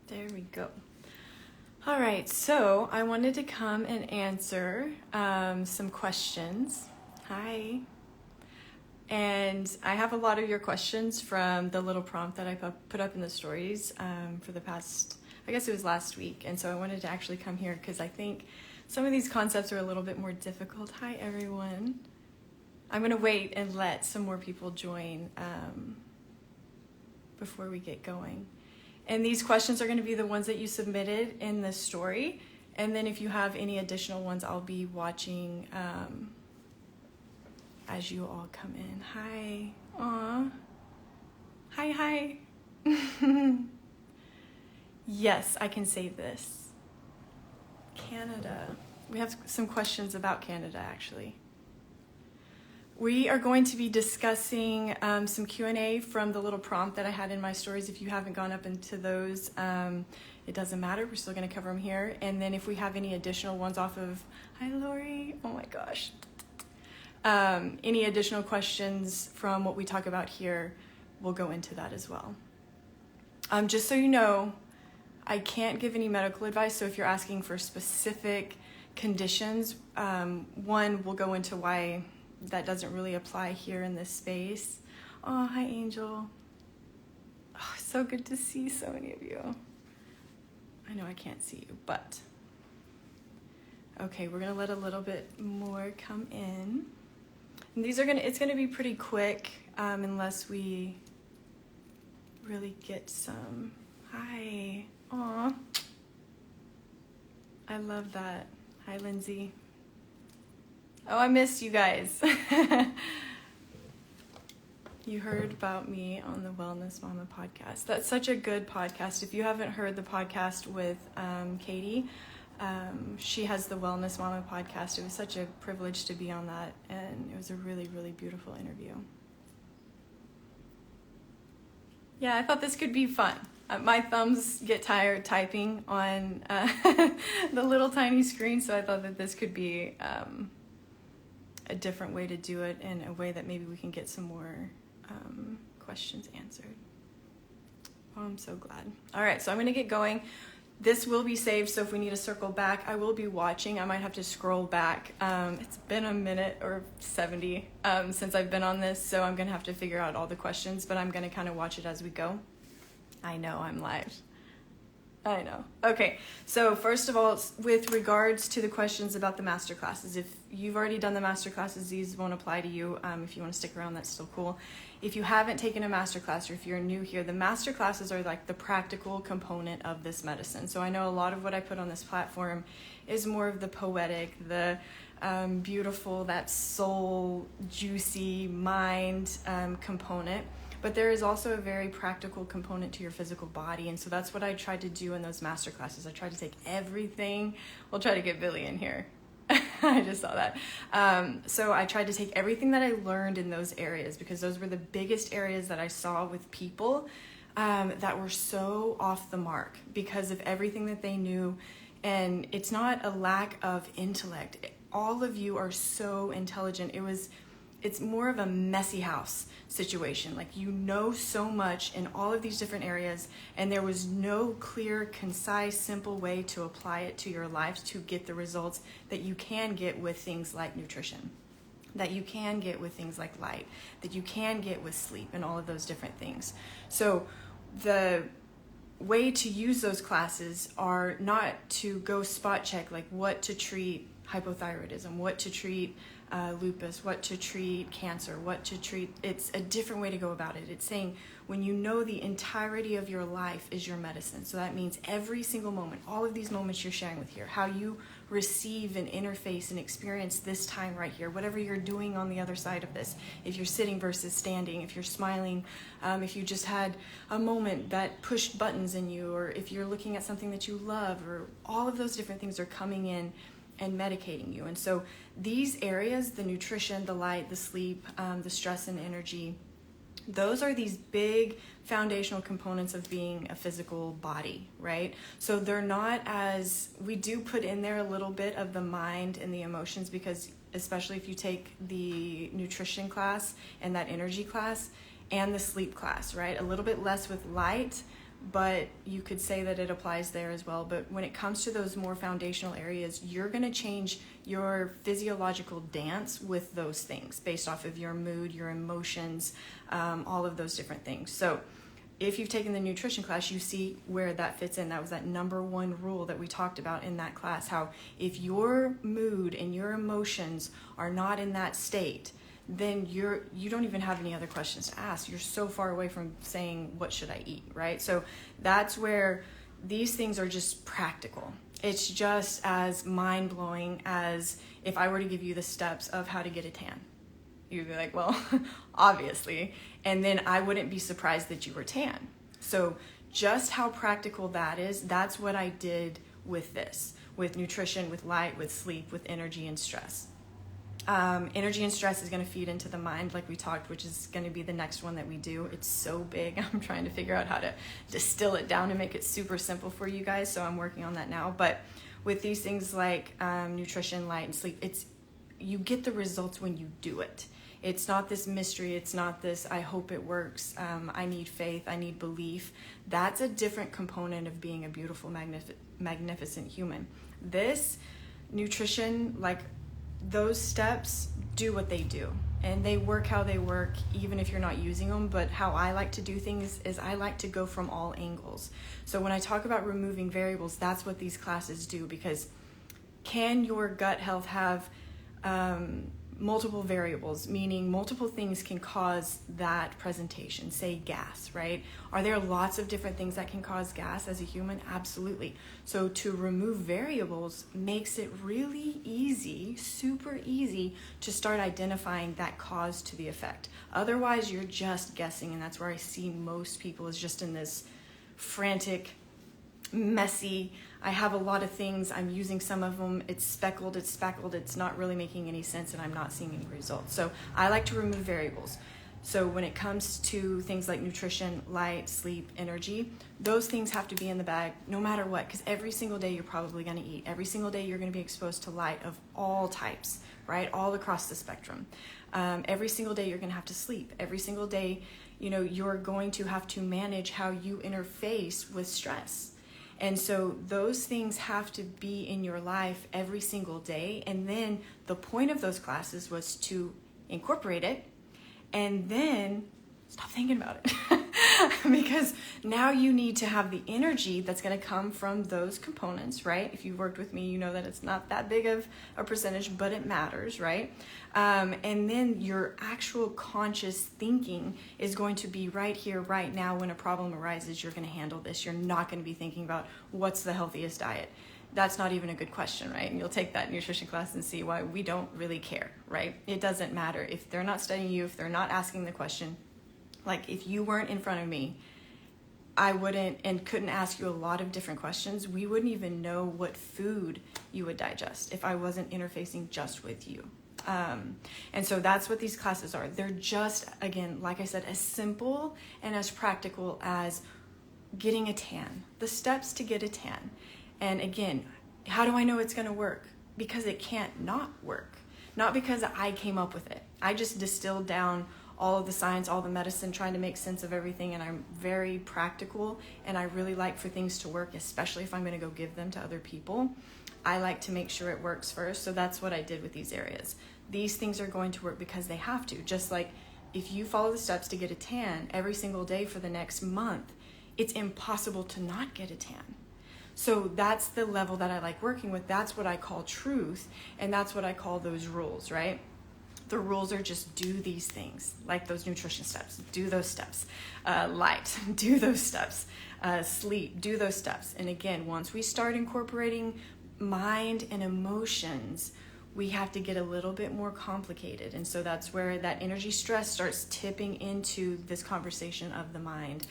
There we go. All right, so I wanted to come and answer some questions. Hi. And I have a lot of your questions from the little prompt that I put up in the stories for the past, I guess it was last week. And so I wanted to actually come here because I think some of these concepts are a little bit more difficult. Hi, everyone. I'm going to wait and let some more people join before we get going. And these questions are going to be the ones that you submitted in the story. And then if you have any additional ones, I'll be watching as you all come in. Hi. Aw. Hi. Yes, I can say this. Canada. We have some questions about Canada, actually. We are going to be discussing some Q&A from the little prompt that I had in my stories. If you haven't gone up into those, it doesn't matter. We're still going to cover them here. And then if we have any additional ones off of, hi, Lori. Oh, my gosh. Any additional questions from what we talk about here, we'll go into that as well. Just so you know, I can't give any medical advice. So if you're asking for specific conditions, one, we'll go into why that doesn't really apply here in this space. Oh, hi, Angel. Oh, so good to see so many of you. I know I can't see you, but okay, we're gonna let a little bit more come in. And it's gonna be pretty quick, unless we really get some. Hi. Aw. I love that. Hi, Lindsay. Oh, I missed you guys. You heard about me on the Wellness Mama podcast. That's such a good podcast. If you haven't heard the podcast with Katie, she has the Wellness Mama podcast. It was such a privilege to be on that, and it was a really, really beautiful interview. Yeah, I thought this could be fun. My thumbs get tired typing on the little tiny screen, so I thought that this could be a different way to do it, in a way that maybe we can get some more questions answered. Oh, I'm so glad. All right, so I'm going to get going. This will be saved, so if we need to circle back, I will be watching. I might have to scroll back. It's been a minute or 70 since I've been on this, so I'm going to have to figure out all the questions, but I'm going to kind of watch it as we go. I know I'm live. I know. Okay, so first of all, with regards to the questions about the master classes, if you've already done the master classes, these won't apply to you. If you want to stick around, that's still cool. If you haven't taken a master class, or if you're new here, the master classes are like the practical component of this medicine. So I know a lot of what I put on this platform is more of the poetic, the beautiful, that soul, juicy mind component. But there is also a very practical component to your physical body. And so that's what I tried to do in those master classes. I tried to take everything. We'll try to get Billy in here. I just saw that. So I tried to take everything that I learned in those areas, because those were the biggest areas that I saw with people that were so off the mark because of everything that they knew. And it's not a lack of intellect. All of you are so intelligent. It's more of a messy house situation. Like, you know so much in all of these different areas, and there was no clear, concise, simple way to apply it to your life to get the results that you can get with things like nutrition, that you can get with things like light, that you can get with sleep, and all of those different things. So the way to use those classes are not to go spot check, like what to treat hypothyroidism, what to treat lupus, what to treat cancer, what to treat. It's a different way to go about it. It's saying when you know the entirety of your life is your medicine. So that means every single moment, all of these moments you're sharing with here, how you receive and interface and experience this time right here, whatever you're doing on the other side of this, if you're sitting versus standing, if you're smiling, if you just had a moment that pushed buttons in you, or if you're looking at something that you love, or all of those different things are coming in and medicating you. And so these areas, the nutrition, the light, the sleep, the stress and energy, those are these big foundational components of being a physical body, right? So they're not as, we do put in there a little bit of the mind and the emotions, because especially if you take the nutrition class and that energy class and the sleep class, right? A little bit less with light, but you could say that it applies there as well. But when it comes to those more foundational areas, you're going to change your physiological dance with those things based off of your mood, your emotions, all of those different things. So if you've taken the nutrition class, you see where that fits in. That was that number one rule that we talked about in that class, how if your mood and your emotions are not in that state, then you don't even have any other questions to ask. You're so far away from saying, what should I eat, right? So that's where these things are just practical. It's just as mind-blowing as if I were to give you the steps of how to get a tan. You'd be like, well, obviously. And then I wouldn't be surprised that you were tan. So just how practical that is, that's what I did with this, with nutrition, with light, with sleep, with energy and stress. Energy and stress is going to feed into the mind, like we talked, which is going to be the next one that we do. It's so big. I'm trying to figure out how to distill it down and make it super simple for you guys. So I'm working on that now. But with these things like nutrition, light, and sleep, you get the results when you do it. It's not this mystery. It's not this, I hope it works. I need faith. I need belief. That's a different component of being a beautiful, magnificent human. This nutrition, like those steps, do what they do. And they work how they work, even if you're not using them. But how I like to do things is I like to go from all angles. So when I talk about removing variables, that's what these classes do. Because can your gut health have multiple variables, meaning multiple things can cause that presentation, say gas, right? Are there lots of different things that can cause gas as a human? Absolutely. So to remove variables makes it really easy, super easy to start identifying that cause to the effect. Otherwise, you're just guessing, and that's where I see most people is just in this frantic, messy, I have a lot of things, I'm using some of them, it's speckled, it's not really making any sense, and I'm not seeing any results. So I like to remove variables. So when it comes to things like nutrition, light, sleep, energy, those things have to be in the bag no matter what, because every single day you're probably going to eat. Every single day you're going to be exposed to light of all types, right? All across the spectrum. Every single day you're going to have to sleep. Every single day, you're going to have to manage how you interface with stress. And so those things have to be in your life every single day. And then the point of those classes was to incorporate it and then stop thinking about it. Because now you need to have the energy that's going to come from those components, right? If you've worked with me, you know that it's not that big of a percentage, but it matters, right? And then your actual conscious thinking is going to be right here, right now. When a problem arises, you're going to handle this. You're not going to be thinking about what's the healthiest diet. That's not even a good question, right? And you'll take that nutrition class and see why we don't really care, right? It doesn't matter. If they're not studying you, if they're not asking the question, like if you weren't in front of me, I wouldn't and couldn't ask you a lot of different questions. We wouldn't even know what food you would digest if I wasn't interfacing just with you. And so that's what these classes are. They're just, again, like I said, as simple and as practical as getting a tan, the steps to get a tan. And again, how do I know it's going to work? Because it can't not work. Not because I came up with it. I just distilled down all of the science, all the medicine, trying to make sense of everything. And I'm very practical, and I really like for things to work, especially if I'm going to go give them to other people. I like to make sure it works first. So that's what I did with these areas. These things are going to work because they have to. Just like if you follow the steps to get a tan every single day for the next month, it's impossible to not get a tan. So that's the level that I like working with. That's what I call truth, and that's what I call those rules, right? The rules are just do these things, like those nutrition steps, do those steps. Light, do those steps. Sleep, do those steps. And again, once we start incorporating mind and emotions, we have to get a little bit more complicated. And so that's where that energy stress starts tipping into this conversation of the mind,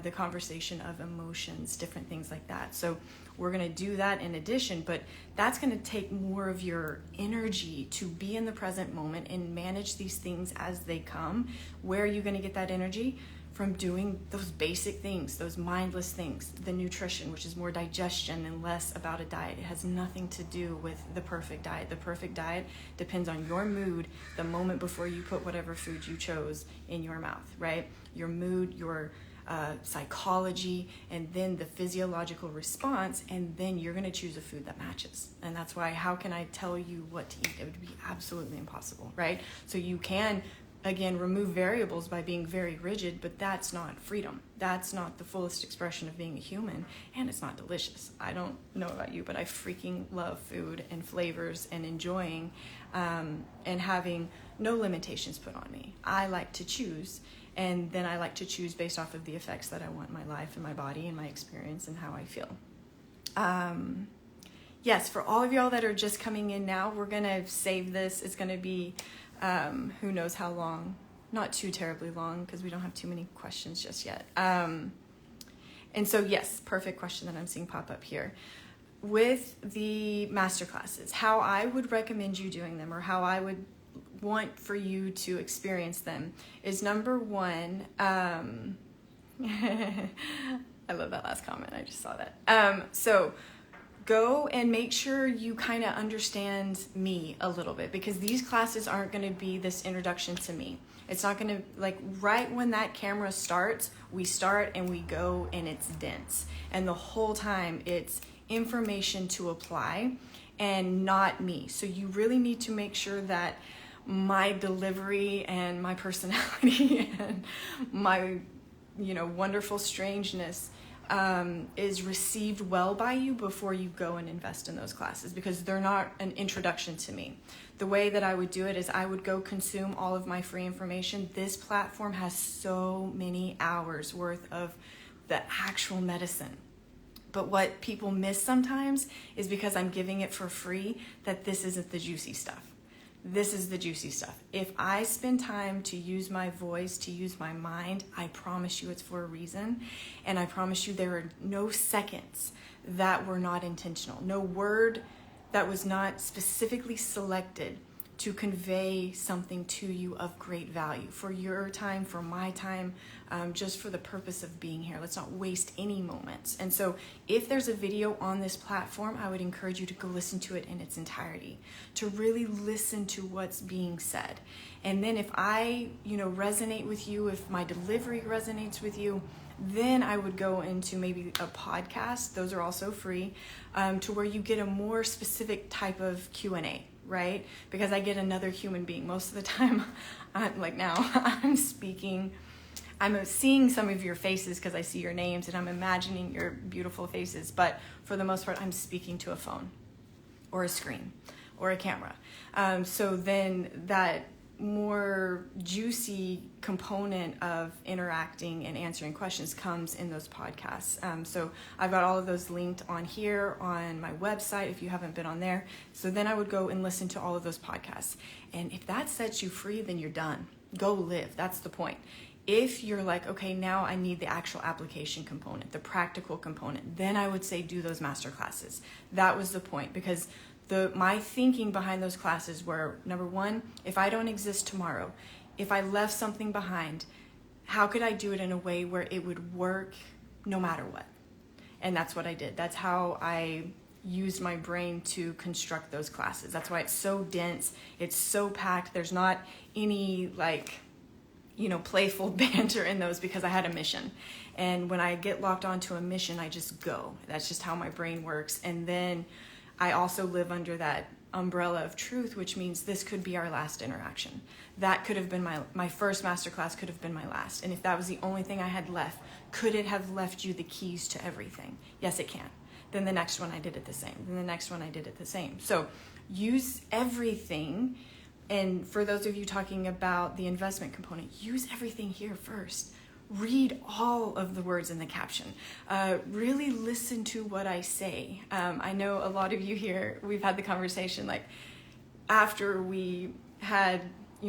the conversation of emotions, different things like that. So we're going to do that in addition, but that's going to take more of your energy to be in the present moment and manage these things as they come. Where are you going to get that energy? From doing those basic things, those mindless things, the nutrition, which is more digestion and less about a diet. It has nothing to do with the perfect diet. The perfect diet depends on your mood the moment before you put whatever food you chose in your mouth, right? Your mood, your psychology, and then the physiological response, and then you're going to choose a food that matches. And that's why, how can I tell you what to eat? It would be absolutely impossible, right? So you can, again, remove variables by being very rigid, but that's not freedom. That's not the fullest expression of being a human, and it's not delicious. I don't know about you, but I freaking love food and flavors and enjoying and having no limitations put on me. I like to choose, and then I like to choose based off of the effects that I want in my life and my body and my experience and how I feel. Yes, for all of y'all that are just coming in now, we're going to save this. It's going to be who knows how long, not too terribly long, because we don't have too many questions just yet. And so, yes, perfect question that I'm seeing pop up here. With the masterclasses, how I would recommend you doing them, or how I would want for you to experience them, is number one, I love that last comment. I just saw that. So go and make sure you kind of understand me a little bit, because these classes aren't going to be this introduction to me. It's not going to, like, right when that camera starts, we start and we go, and it's dense. And the whole time it's information to apply and not me. So you really need to make sure that my delivery and my personality and my, wonderful strangeness is received well by you before you go and invest in those classes, because they're not an introduction to me. The way that I would do it is I would go consume all of my free information. This platform has so many hours worth of the actual medicine. But what people miss sometimes is, because I'm giving it for free, that this isn't the juicy stuff. This is the juicy stuff. If I spend time to use my voice, to use my mind, I promise you it's for a reason. And I promise you there are no seconds that were not intentional. No word that was not specifically selected to convey something to you of great value for your time, for my time, just for the purpose of being here. Let's not waste any moments. And so if there's a video on this platform, I would encourage you to go listen to it in its entirety, to really listen to what's being said. And then if I, resonate with you, if my delivery resonates with you, then I would go into maybe a podcast. Those are also free, to where you get a more specific type of Q&A, right? Because I get another human being. Most of the time, I'm speaking, I'm seeing some of your faces because I see your names and I'm imagining your beautiful faces. But for the most part, I'm speaking to a phone or a screen or a camera. So then that more juicy component of interacting and answering questions comes in those podcasts. So I've got all of those linked on here on my website if you haven't been on there. So then I would go and listen to all of those podcasts. And if that sets you free, then you're done. Go live. That's the point. If you're like, okay, now I need the actual application component, the practical component, then I would say do those master classes. That was the point, because my thinking behind those classes were, number one, if I don't exist tomorrow, if I left something behind, how could I do it in a way where it would work no matter what? And that's what I did. That's how I used my brain to construct those classes. That's why it's so dense. It's so packed. There's not any playful banter in those, because I had a mission. And when I get locked onto a mission, I just go. That's just how my brain works. And then I also live under that umbrella of truth, which means this could be our last interaction. That could have been my first masterclass, could have been my last. And if that was the only thing I had left, could it have left you the keys to everything? Yes, it can. Then the next one I did it the same. Then the next one I did it the same. So use everything. And for those of you talking about the investment component, use everything here first. Read all of the words in the caption. Really listen to what I say. I know a lot of you here, we've had the conversation after we had,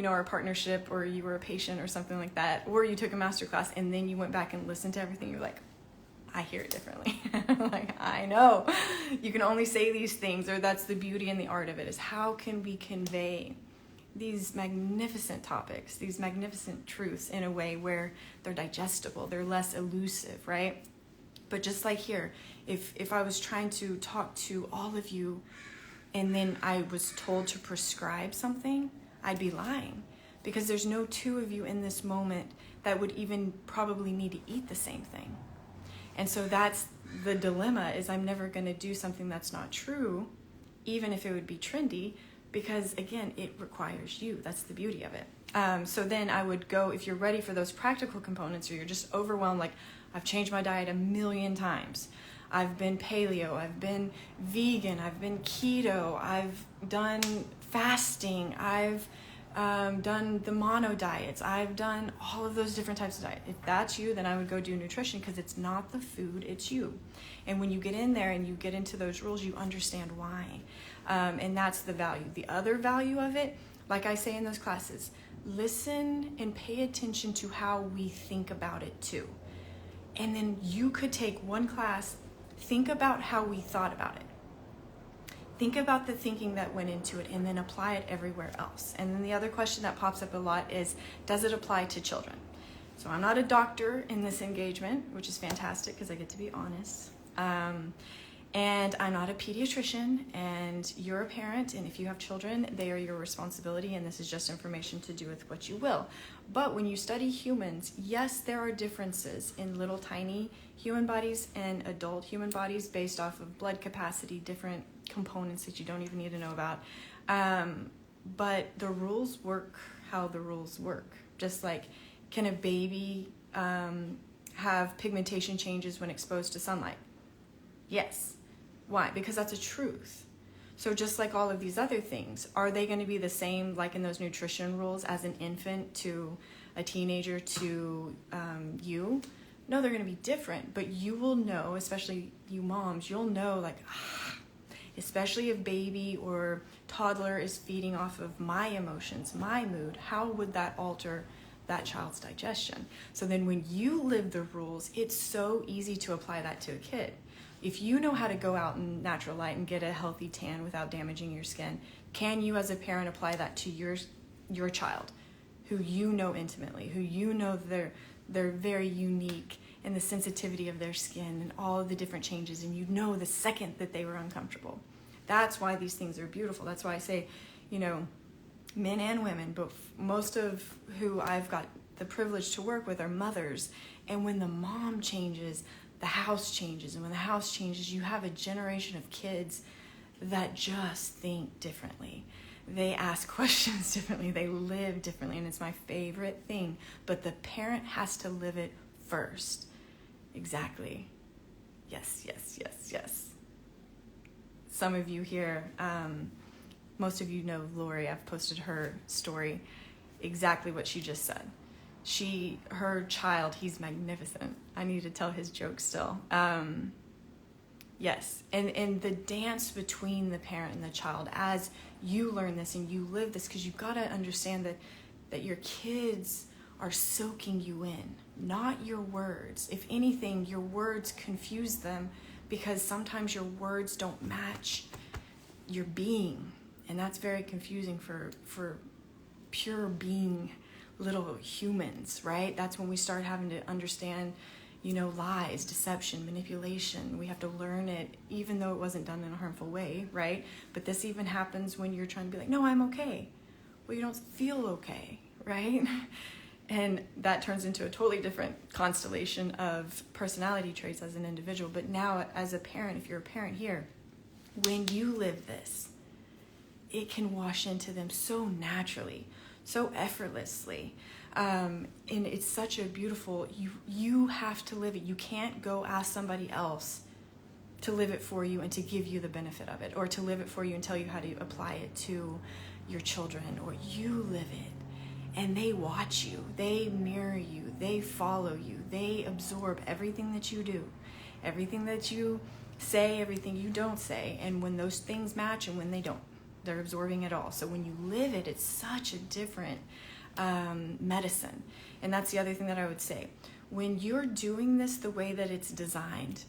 our partnership, or you were a patient or something like that, or you took a masterclass and then you went back and listened to everything. You're like, I hear it differently. I know. You can only say these things, or that's the beauty and the art of it, is how can we convey these magnificent topics, these magnificent truths in a way where they're digestible, they're less elusive, right? But just like here, if I was trying to talk to all of you and then I was told to prescribe something, I'd be lying, because there's no two of you in this moment that would even probably need to eat the same thing. And so that's the dilemma, is I'm never going to do something that's not true, even if it would be trendy, because again, it requires you. That's the beauty of it. So then I would go, if you're ready for those practical components, or you're just overwhelmed, like I've changed my diet 1,000,000 times. I've been paleo, I've been vegan, I've been keto, I've done fasting, I've done the mono diets, I've done all of those different types of diet. If that's you, then I would go do nutrition, because it's not the food, it's you. And when you get in there and you get into those rules, you understand why. And that's the value. The other value of it, like I say in those classes, listen and pay attention to how we think about it too. And then you could take one class, think about how we thought about it. Think about the thinking that went into it, and then apply it everywhere else. And then the other question that pops up a lot is, does it apply to children? So I'm not a doctor in this engagement, which is fantastic because I get to be honest. And I'm not a pediatrician, and you're a parent, and if you have children, they are your responsibility, and this is just information to do with what you will. But when you study humans, yes, there are differences in little tiny human bodies and adult human bodies based off of blood capacity, different components that you don't even need to know about. But the rules work how the rules work. Just like, can a baby have pigmentation changes when exposed to sunlight? Yes. Why? Because that's a truth. So just like all of these other things, are they going to be the same, like in those nutrition rules, as an infant to a teenager to you? No, they're going to be different, but you will know, especially you moms, you'll know, like, especially if baby or toddler is feeding off of my emotions, my mood, how would that alter that child's digestion? So then when you live the rules, it's so easy to apply that to a kid. If you know how to go out in natural light and get a healthy tan without damaging your skin, can you as a parent apply that to your child, who you know intimately, who you know they're very unique, and the sensitivity of their skin and all of the different changes, and you know the second that they were uncomfortable? That's why these things are beautiful. That's why I say, men and women, but most of who I've got the privilege to work with are mothers. And when the mom changes, the house changes. And when the house changes, you have a generation of kids that just think differently. They ask questions differently. They live differently. And it's my favorite thing. But the parent has to live it first. Exactly. Yes, yes, yes, yes. Some of you here, most of you know Lori. I've posted her story, exactly what she just said. Her child, he's magnificent. I need to tell his joke still. Yes, and the dance between the parent and the child, as you learn this and you live this, because you've got to understand that your kids are soaking you in, not your words. If anything, your words confuse them, because sometimes your words don't match your being, and that's very confusing for pure being little humans, right? That's when we start having to understand, lies, deception, manipulation. We have to learn it, even though it wasn't done in a harmful way, right? But this even happens when you're trying to be like, no, I'm okay. Well, you don't feel okay, right? And that turns into a totally different constellation of personality traits as an individual. But now, as a parent, if you're a parent here, when you live this, it can wash into them so naturally, so effortlessly. And it's such a beautiful, you have to live it. You can't go ask somebody else to live it for you and to give you the benefit of it, or to live it for you and tell you how to apply it to your children, or you live it. And they watch you, they mirror you, they follow you, they absorb everything that you do, everything that you say, everything you don't say. And when those things match and when they don't, they're absorbing it all. So when you live it, it's such a different medicine. And that's the other thing that I would say. When you're doing this the way that it's designed,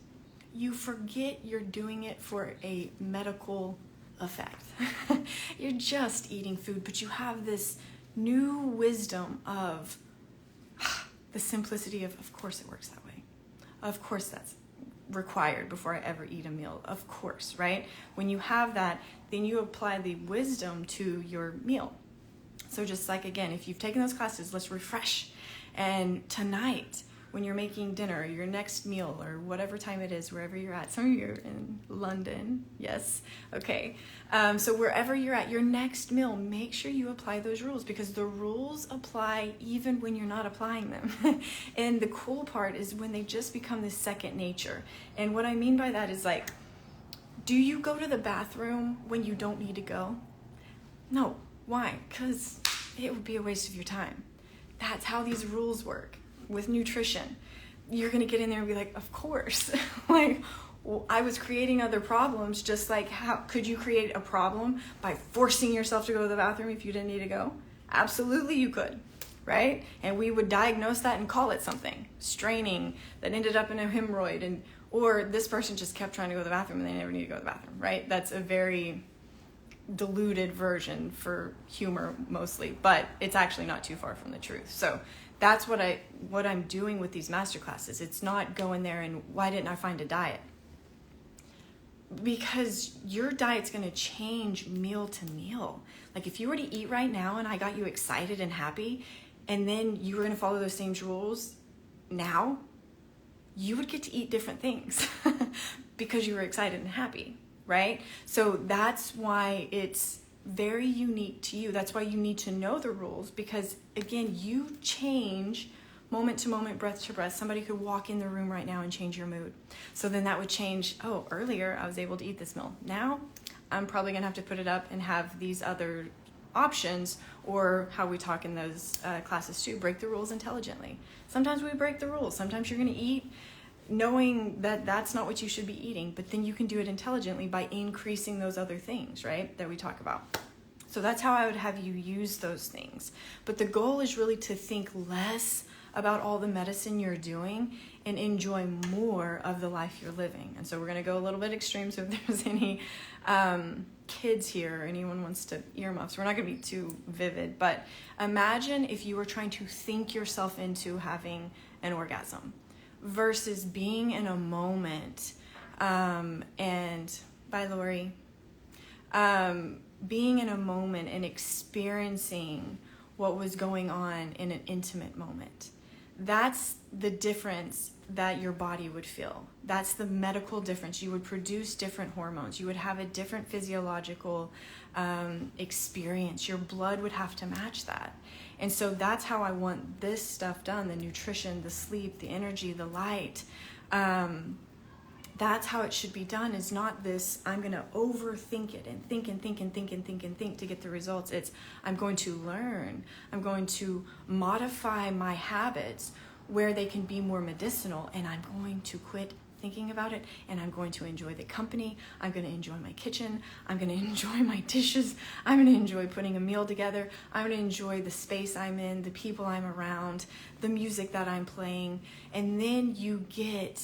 you forget you're doing it for a medical effect. You're just eating food, but you have this new wisdom of the simplicity of course it works that way. Of course that's required before I ever eat a meal. Of course, right? When you have that, then you apply the wisdom to your meal. So just like, again, if you've taken those classes, let's refresh. And tonight, when you're making dinner, or your next meal, or whatever time it is, wherever you're at. Some of you are in London. Yes. Okay. So wherever you're at, your next meal, make sure you apply those rules, because the rules apply even when you're not applying them. And the cool part is when they just become this second nature. And what I mean by that is, like, do you go to the bathroom when you don't need to go? No. Why? Because it would be a waste of your time. That's how these rules work with nutrition. You're going to get in there and be like, of course. Like, well, I was creating other problems, just like, how could you create a problem by forcing yourself to go to the bathroom if you didn't need to go? Absolutely you could, right? And we would diagnose that and call it something. Straining that ended up in a hemorrhoid, or this person just kept trying to go to the bathroom and they never need to go to the bathroom, right? That's a very diluted version for humor mostly, but it's actually not too far from the truth. So that's what I'm doing with these masterclasses. It's not going there and why didn't I find a diet? Because your diet's going to change meal to meal. Like, if you were to eat right now and I got you excited and happy, and then you were going to follow those same rules now, you would get to eat different things because you were excited and happy. Right? So that's why it's very unique to you. That's why you need to know the rules, because again, you change moment to moment, breath to breath. Somebody could walk in the room right now and change your mood. So then that would change, oh, earlier I was able to eat this meal. Now I'm probably gonna have to put it up and have these other options, or how we talk in those classes too, break the rules intelligently. Sometimes we break the rules. Sometimes you're gonna eat knowing that that's not what you should be eating, but then you can do it intelligently by increasing those other things, right, that we talk about. So that's how I would have you use those things. But the goal is really to think less about all the medicine you're doing and enjoy more of the life you're living. And so we're going to go a little bit extreme. So if there's any kids here or anyone wants to earmuffs, we're not going to be too vivid, but imagine if you were trying to think yourself into having an orgasm versus being in a moment, and bye Lori, being in a moment and experiencing what was going on in an intimate moment. That's the difference that your body would feel. That's the medical difference. You would produce different hormones. You would have a different physiological experience. Your blood would have to match that. And so that's how I want this stuff done, the nutrition, the sleep, the energy, the light. That's how it should be done, is not this, I'm going to overthink it and think and think and think and think and think to get the results. It's, I'm going to learn. I'm going to modify my habits where they can be more medicinal, and I'm going to quit thinking about it, and I'm going to enjoy the company. I'm going to enjoy my kitchen. I'm going to enjoy my dishes. I'm going to enjoy putting a meal together. I'm going to enjoy the space I'm in, the people I'm around, the music that I'm playing, and then you get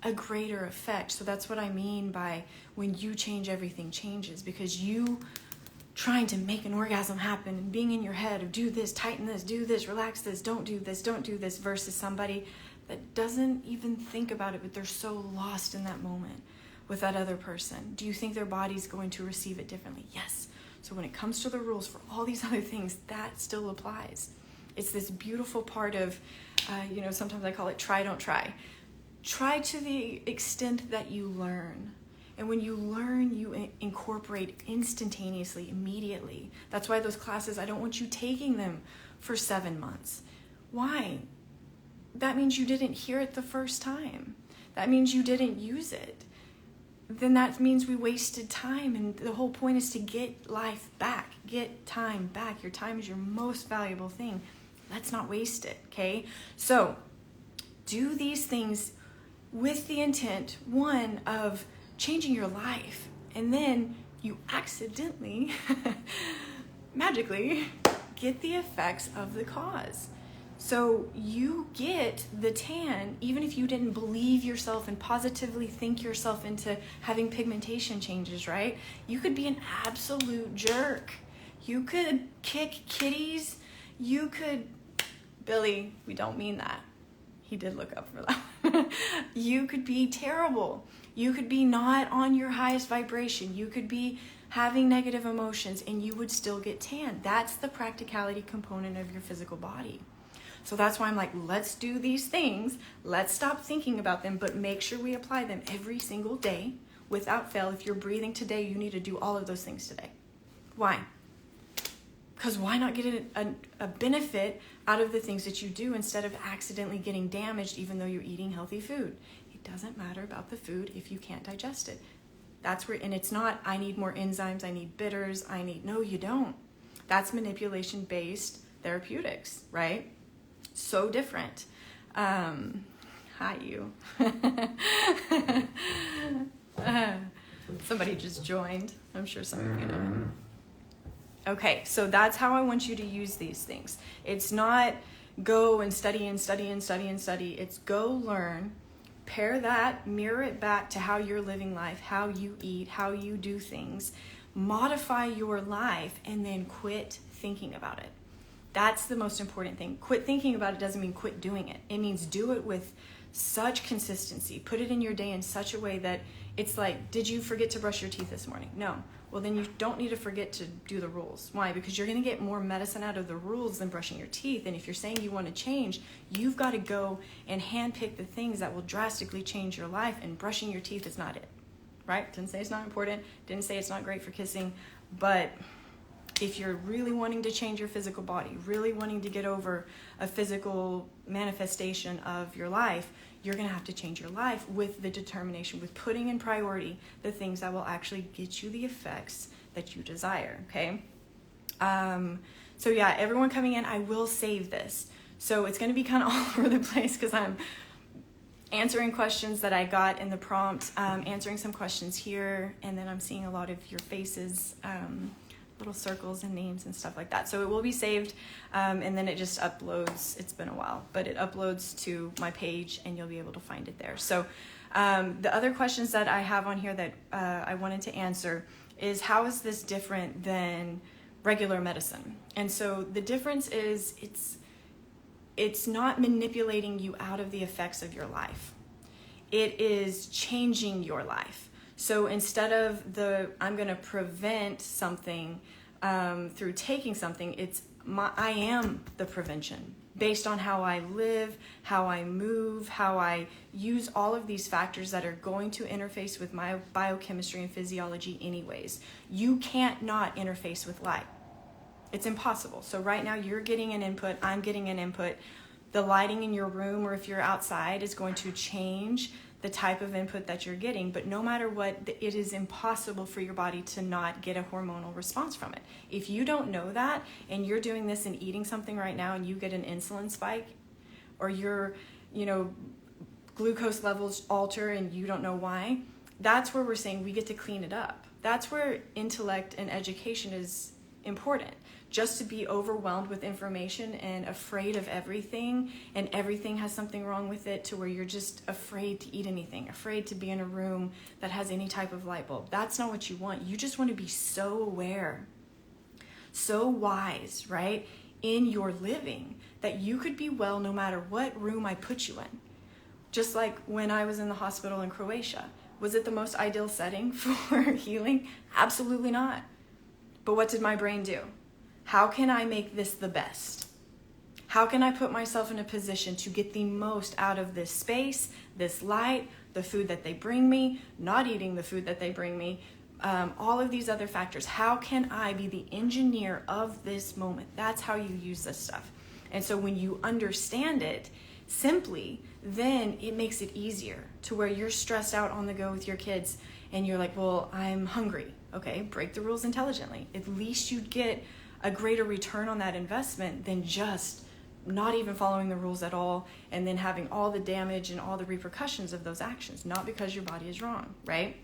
a greater effect. So that's what I mean by when you change, everything changes, because you trying to make an orgasm happen and being in your head of do this, tighten this, do this, relax this, don't do this, versus somebody that doesn't even think about it, but they're so lost in that moment with that other person. Do you think their body's going to receive it differently? Yes. So when it comes to the rules for all these other things, that still applies. It's this beautiful part of, sometimes I call it try, don't try. Try to the extent that you learn. And when you learn, you incorporate instantaneously, immediately. That's why those classes, I don't want you taking them for 7 months. Why? That means you didn't hear it the first time. That means you didn't use it. Then that means we wasted time. And the whole point is to get life back, get time back. Your time is your most valuable thing. Let's not waste it, okay? So do these things with the intent, one, of changing your life, and then you accidentally, magically, get the effects of the cause. So you get the tan, even if you didn't believe yourself and positively think yourself into having pigmentation changes, right? You could be an absolute jerk. You could kick kitties. You could, Billy, we don't mean that. He did look up for that. You could be terrible. You could be not on your highest vibration. You could be having negative emotions, and you would still get tan. That's the practicality component of your physical body. So that's why I'm like, let's do these things. Let's stop thinking about them, but make sure we apply them every single day without fail. If you're breathing today, you need to do all of those things today. Why? Because why not get a benefit out of the things that you do instead of accidentally getting damaged even though you're eating healthy food? It doesn't matter about the food if you can't digest it. That's where, and it's not, I need more enzymes, I need bitters, no, you don't. That's manipulation-based therapeutics, right? So different. Hi, you. Somebody just joined. I'm sure some of you know him. Okay, so that's how I want you to use these things. It's not go and study and study and study and study. It's go learn, pair that, mirror it back to how you're living life, how you eat, how you do things, modify your life, and then quit thinking about it. That's the most important thing. Quit thinking about it doesn't mean quit doing it. It means do it with such consistency. Put it in your day in such a way that it's like, did you forget to brush your teeth this morning? No. Well, then you don't need to forget to do the rules. Why? Because you're going to get more medicine out of the rules than brushing your teeth. And if you're saying you want to change, you've got to go and handpick the things that will drastically change your life. And brushing your teeth is not it. Right? Didn't say it's not important. Didn't say it's not great for kissing. But if you're really wanting to change your physical body, really wanting to get over a physical manifestation of your life, you're going to have to change your life with the determination, with putting in priority the things that will actually get you the effects that you desire, okay? So yeah, everyone coming in, I will save this. So it's going to be kind of all over the place because I'm answering questions that I got in the prompt, answering some questions here, and then I'm seeing a lot of your faces, little circles and names and stuff like that. So it will be saved, and then it just uploads. It's been a while, but it uploads to my page and you'll be able to find it there. So the other questions that I have on here that I wanted to answer is, how is this different than regular medicine? And so the difference is it's not manipulating you out of the effects of your life. It is changing your life. So instead of I'm going to prevent something through taking something, I am the prevention based on how I live, how I move, how I use all of these factors that are going to interface with my biochemistry and physiology anyways. You can't not interface with light. It's impossible. So right now you're getting an input, I'm getting an input. The lighting in your room or if you're outside is going to change the type of input that you're getting, but no matter what, it is impossible for your body to not get a hormonal response from it. If you don't know that and you're doing this and eating something right now and you get an insulin spike, or your glucose levels alter and you don't know why, that's where we're saying we get to clean it up. That's where intellect and education is important. Just to be overwhelmed with information and afraid of everything, and everything has something wrong with it, to where you're just afraid to eat anything, afraid to be in a room that has any type of light bulb. That's not what you want. You just want to be so aware, so wise, right, in your living that you could be well no matter what room I put you in. Just like when I was in the hospital in Croatia. Was it the most ideal setting for healing? Absolutely not. But what did my brain do? How can I make this the best? How can I put myself in a position to get the most out of this space, this light, the food that they bring me, not eating the food that they bring me, all of these other factors? How can I be the engineer of this moment? That's how you use this stuff. And so when you understand it simply, then it makes it easier to where you're stressed out on the go with your kids and you're like, well, I'm hungry. Okay, break the rules intelligently. At least you'd get a greater return on that investment than just not even following the rules at all and then having all the damage and all the repercussions of those actions, not because your body is wrong, right?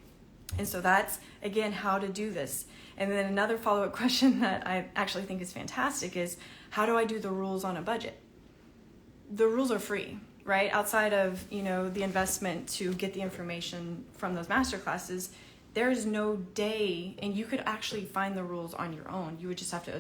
And so that's, again, how to do this. And then another follow-up question that I actually think is fantastic is, how do I do the rules on a budget? The rules are free, right? Outside of, the investment to get the information from those master classes, there is no day, and you could actually find the rules on your own. You would just have to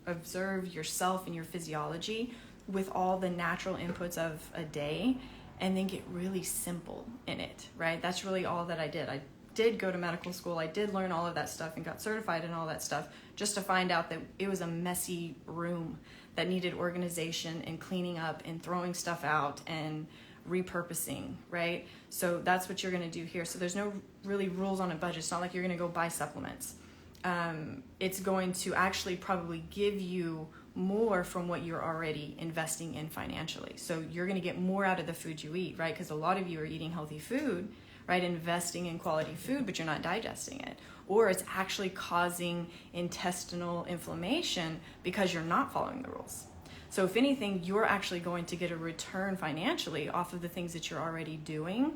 observe yourself and your physiology with all the natural inputs of a day, and then get really simple in it, right? That's really all that I did. I did go to medical school. I did learn all of that stuff and got certified in all that stuff, just to find out that it was a messy room that needed organization and cleaning up and throwing stuff out and repurposing, right? So that's what you're going to do here. So there's no really rules on a budget. It's not like you're going to go buy supplements. It's going to actually probably give you more from what you're already investing in financially. So you're going to get more out of the food you eat, right? Because a lot of you are eating healthy food, right? Investing in quality food, but you're not digesting it. Or it's actually causing intestinal inflammation because you're not following the rules. So if anything, you're actually going to get a return financially off of the things that you're already doing,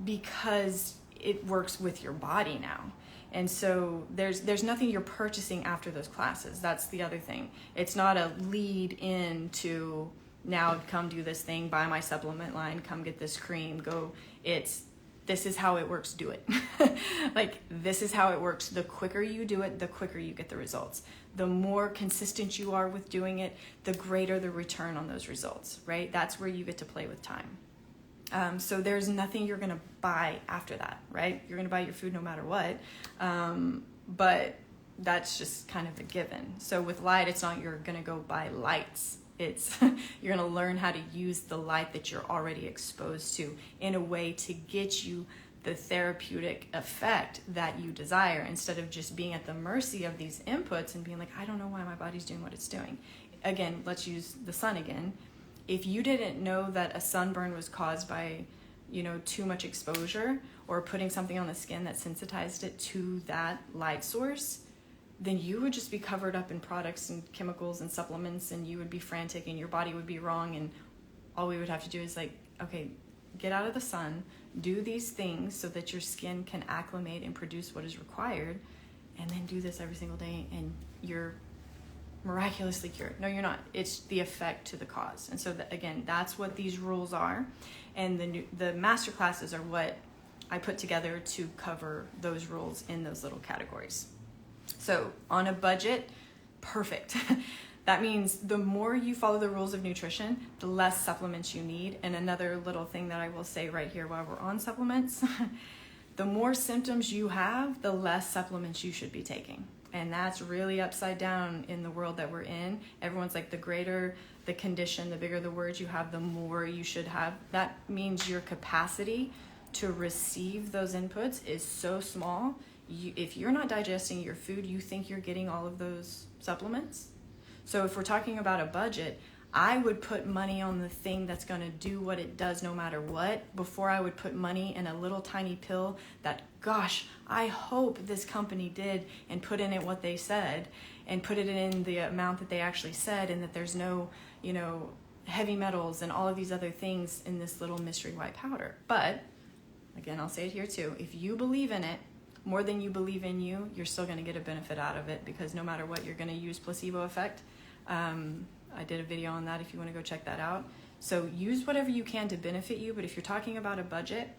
because it works with your body now. And so there's nothing you're purchasing after those classes. That's the other thing. It's not a lead in to now come do this thing, buy my supplement line, come get this cream, go. This is how it works, do it. Like, this is how it works. The quicker you do it, the quicker you get the results. The more consistent you are with doing it, the greater the return on those results, right? That's where you get to play with time. So there's nothing you're going to buy after that, right? You're going to buy your food no matter what. But that's just kind of a given. So with light, it's not you're going to go buy lights. It's you're going to learn how to use the light that you're already exposed to in a way to get you the therapeutic effect that you desire, instead of just being at the mercy of these inputs and being like, I don't know why my body's doing what it's doing. Again, let's use the sun again. If you didn't know that a sunburn was caused by, too much exposure or putting something on the skin that sensitized it to that light source, then you would just be covered up in products and chemicals and supplements, and you would be frantic and your body would be wrong. And all we would have to do is okay, get out of the sun, do these things so that your skin can acclimate and produce what is required, and then do this every single day and you're miraculously cured. No, you're not. It's the effect to the cause. And so again, that's what these rules are. And the master classes are what I put together to cover those rules in those little categories. So on a budget, perfect. That means the more you follow the rules of nutrition, the less supplements you need. And another little thing that I will say right here while we're on supplements, the more symptoms you have, the less supplements you should be taking. And that's really upside down in the world that we're in. Everyone's like, the greater the condition, the bigger the words you have, the more you should have. That means your capacity to receive those inputs is so small. If you're not digesting your food, you think you're getting all of those supplements. So if we're talking about a budget, I would put money on the thing that's going to do what it does no matter what, before I would put money in a little tiny pill that, gosh, I hope this company did and put in it what they said and put it in the amount that they actually said, and that there's no, heavy metals and all of these other things in this little mystery white powder. But again, I'll say it here too. If you believe in it more than you believe in you, you're still going to get a benefit out of it, because no matter what, you're going to use placebo effect. I did a video on that if you want to go check that out. So use whatever you can to benefit you. But if you're talking about a budget,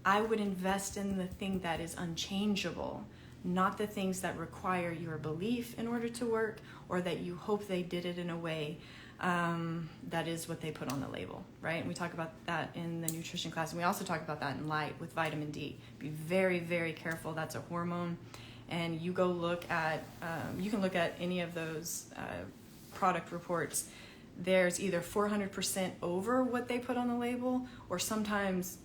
I would invest in the thing that is unchangeable, not the things that require your belief in order to work, or that you hope they did it in a way that is what they put on the label, right? And we talk about that in the nutrition class. And we also talk about that in light with vitamin D. Be very, very careful. That's a hormone. And you go look at, you can look at any of those product reports. There's either 400% over what they put on the label, or sometimes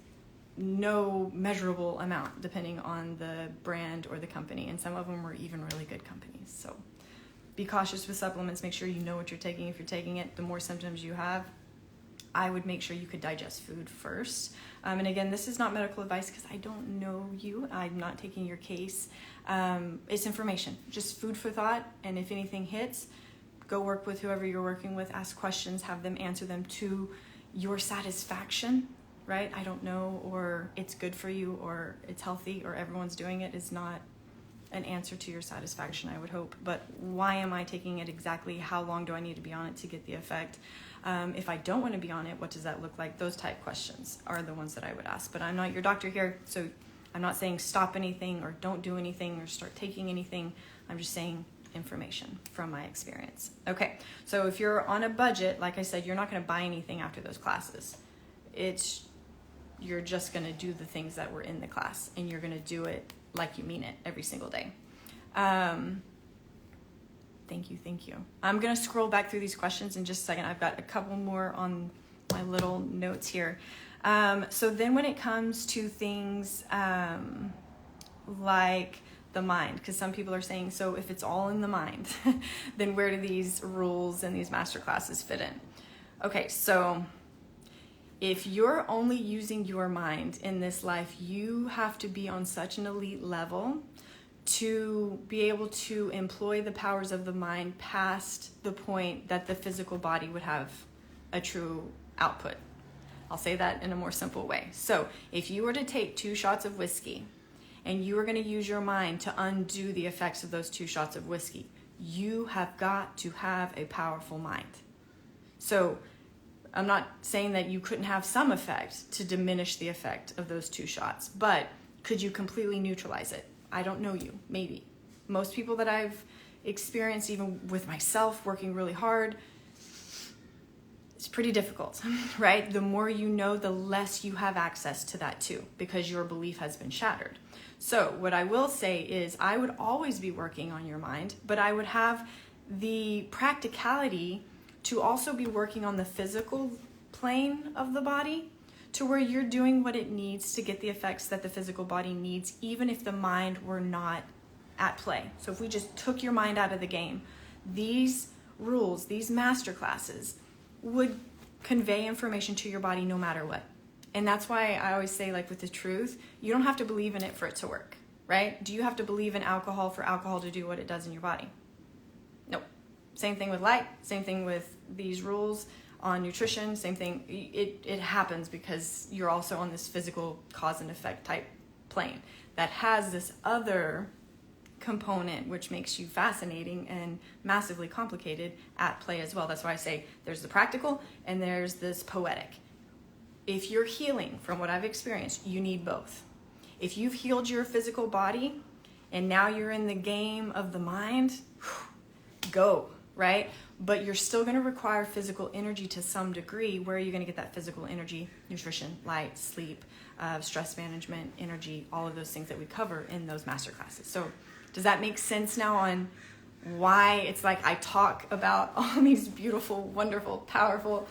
no measurable amount, depending on the brand or the company. And some of them were even really good companies. So be cautious with supplements. Make sure you know what you're taking. If you're taking it, the more symptoms you have, I would make sure you could digest food first. And again, this is not medical advice, because I don't know you. I'm not taking your case. It's information, just food for thought. And if anything hits, go work with whoever you're working with, ask questions, have them answer them to your satisfaction, right? I don't know, or it's good for you, or it's healthy, or everyone's doing it is not an answer to your satisfaction, I would hope. But why am I taking it exactly? How long do I need to be on it to get the effect? If I don't want to be on it, what does that look like? Those type questions are the ones that I would ask. But I'm not your doctor here, so I'm not saying stop anything or don't do anything or start taking anything. I'm just saying information from my experience. Okay, so if you're on a budget, like I said, you're not going to buy anything after those classes. It's you're just going to do the things that were in the class, and you're going to do it like you mean it every single day. Thank you. I'm going to scroll back through these questions in just a second. I've got a couple more on my little notes here. So then when it comes to things like the mind, because some people are saying, so if it's all in the mind, then where do these rules and these master classes fit in? Okay, so if you're only using your mind in this life, you have to be on such an elite level to be able to employ the powers of the mind past the point that the physical body would have a true output. I'll say that in a more simple way. So if you were to take 2 shots of whiskey and you were going to use your mind to undo the effects of those 2 shots of whiskey, you have got to have a powerful mind. So I'm not saying that you couldn't have some effect to diminish the effect of those 2 shots, but could you completely neutralize it? I don't know you, maybe. Most people that I've experienced, even with myself working really hard, it's pretty difficult, right? The more you know, the less you have access to that too, because your belief has been shattered. So what I will say is I would always be working on your mind, but I would have the practicality to also be working on the physical plane of the body, to where you're doing what it needs to get the effects that the physical body needs, even if the mind were not at play. So if we just took your mind out of the game, these rules, these master classes would convey information to your body no matter what. And that's why I always say, like with the truth, you don't have to believe in it for it to work, right? Do you have to believe in alcohol for alcohol to do what it does in your body? Nope. Same thing with light, same thing with these rules on nutrition, same thing. It happens because you're also on this physical cause and effect type plane that has this other component which makes you fascinating and massively complicated at play as well. That's why I say there's the practical and there's this poetic. If you're healing from what I've experienced, you need both. If you've healed your physical body and now you're in the game of the mind, go, right? But you're still going to require physical energy to some degree. Where are you going to get that physical energy? Nutrition, light, sleep, stress management, energy, all of those things that we cover in those master classes. So does that make sense now on why it's like I talk about all these beautiful, wonderful, powerful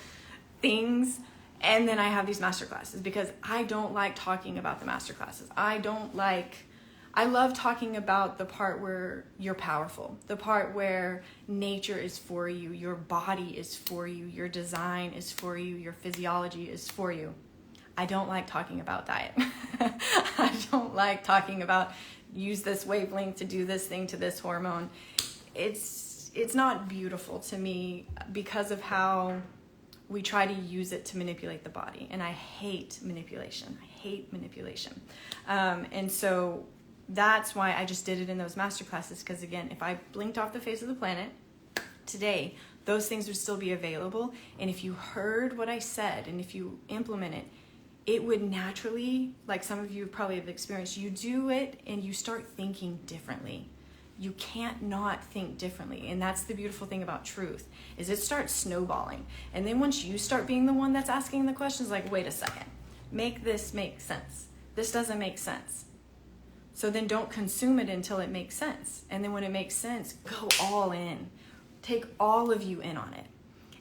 things, and then I have these master classes? Because I don't like talking about the master classes. I love talking about the part where you're powerful, the part where nature is for you, your body is for you, your design is for you, your physiology is for you. I don't like talking about diet. I don't like talking about use this wavelength to do this thing to this hormone. It's not beautiful to me because of how we try to use it to manipulate the body. And I hate manipulation. And so that's why I just did it in those master classes, because again, if I blinked off the face of the planet today, those things would still be available. And if you heard what I said and if you implement it, it would naturally, like some of you probably have experienced, you do it and you start thinking differently. You can't not think differently. And that's the beautiful thing about truth, is it starts snowballing. And then once you start being the one that's asking the questions, like, wait a second, make this make sense. This doesn't make sense. So then don't consume it until it makes sense. And then when it makes sense, go all in. Take all of you in on it.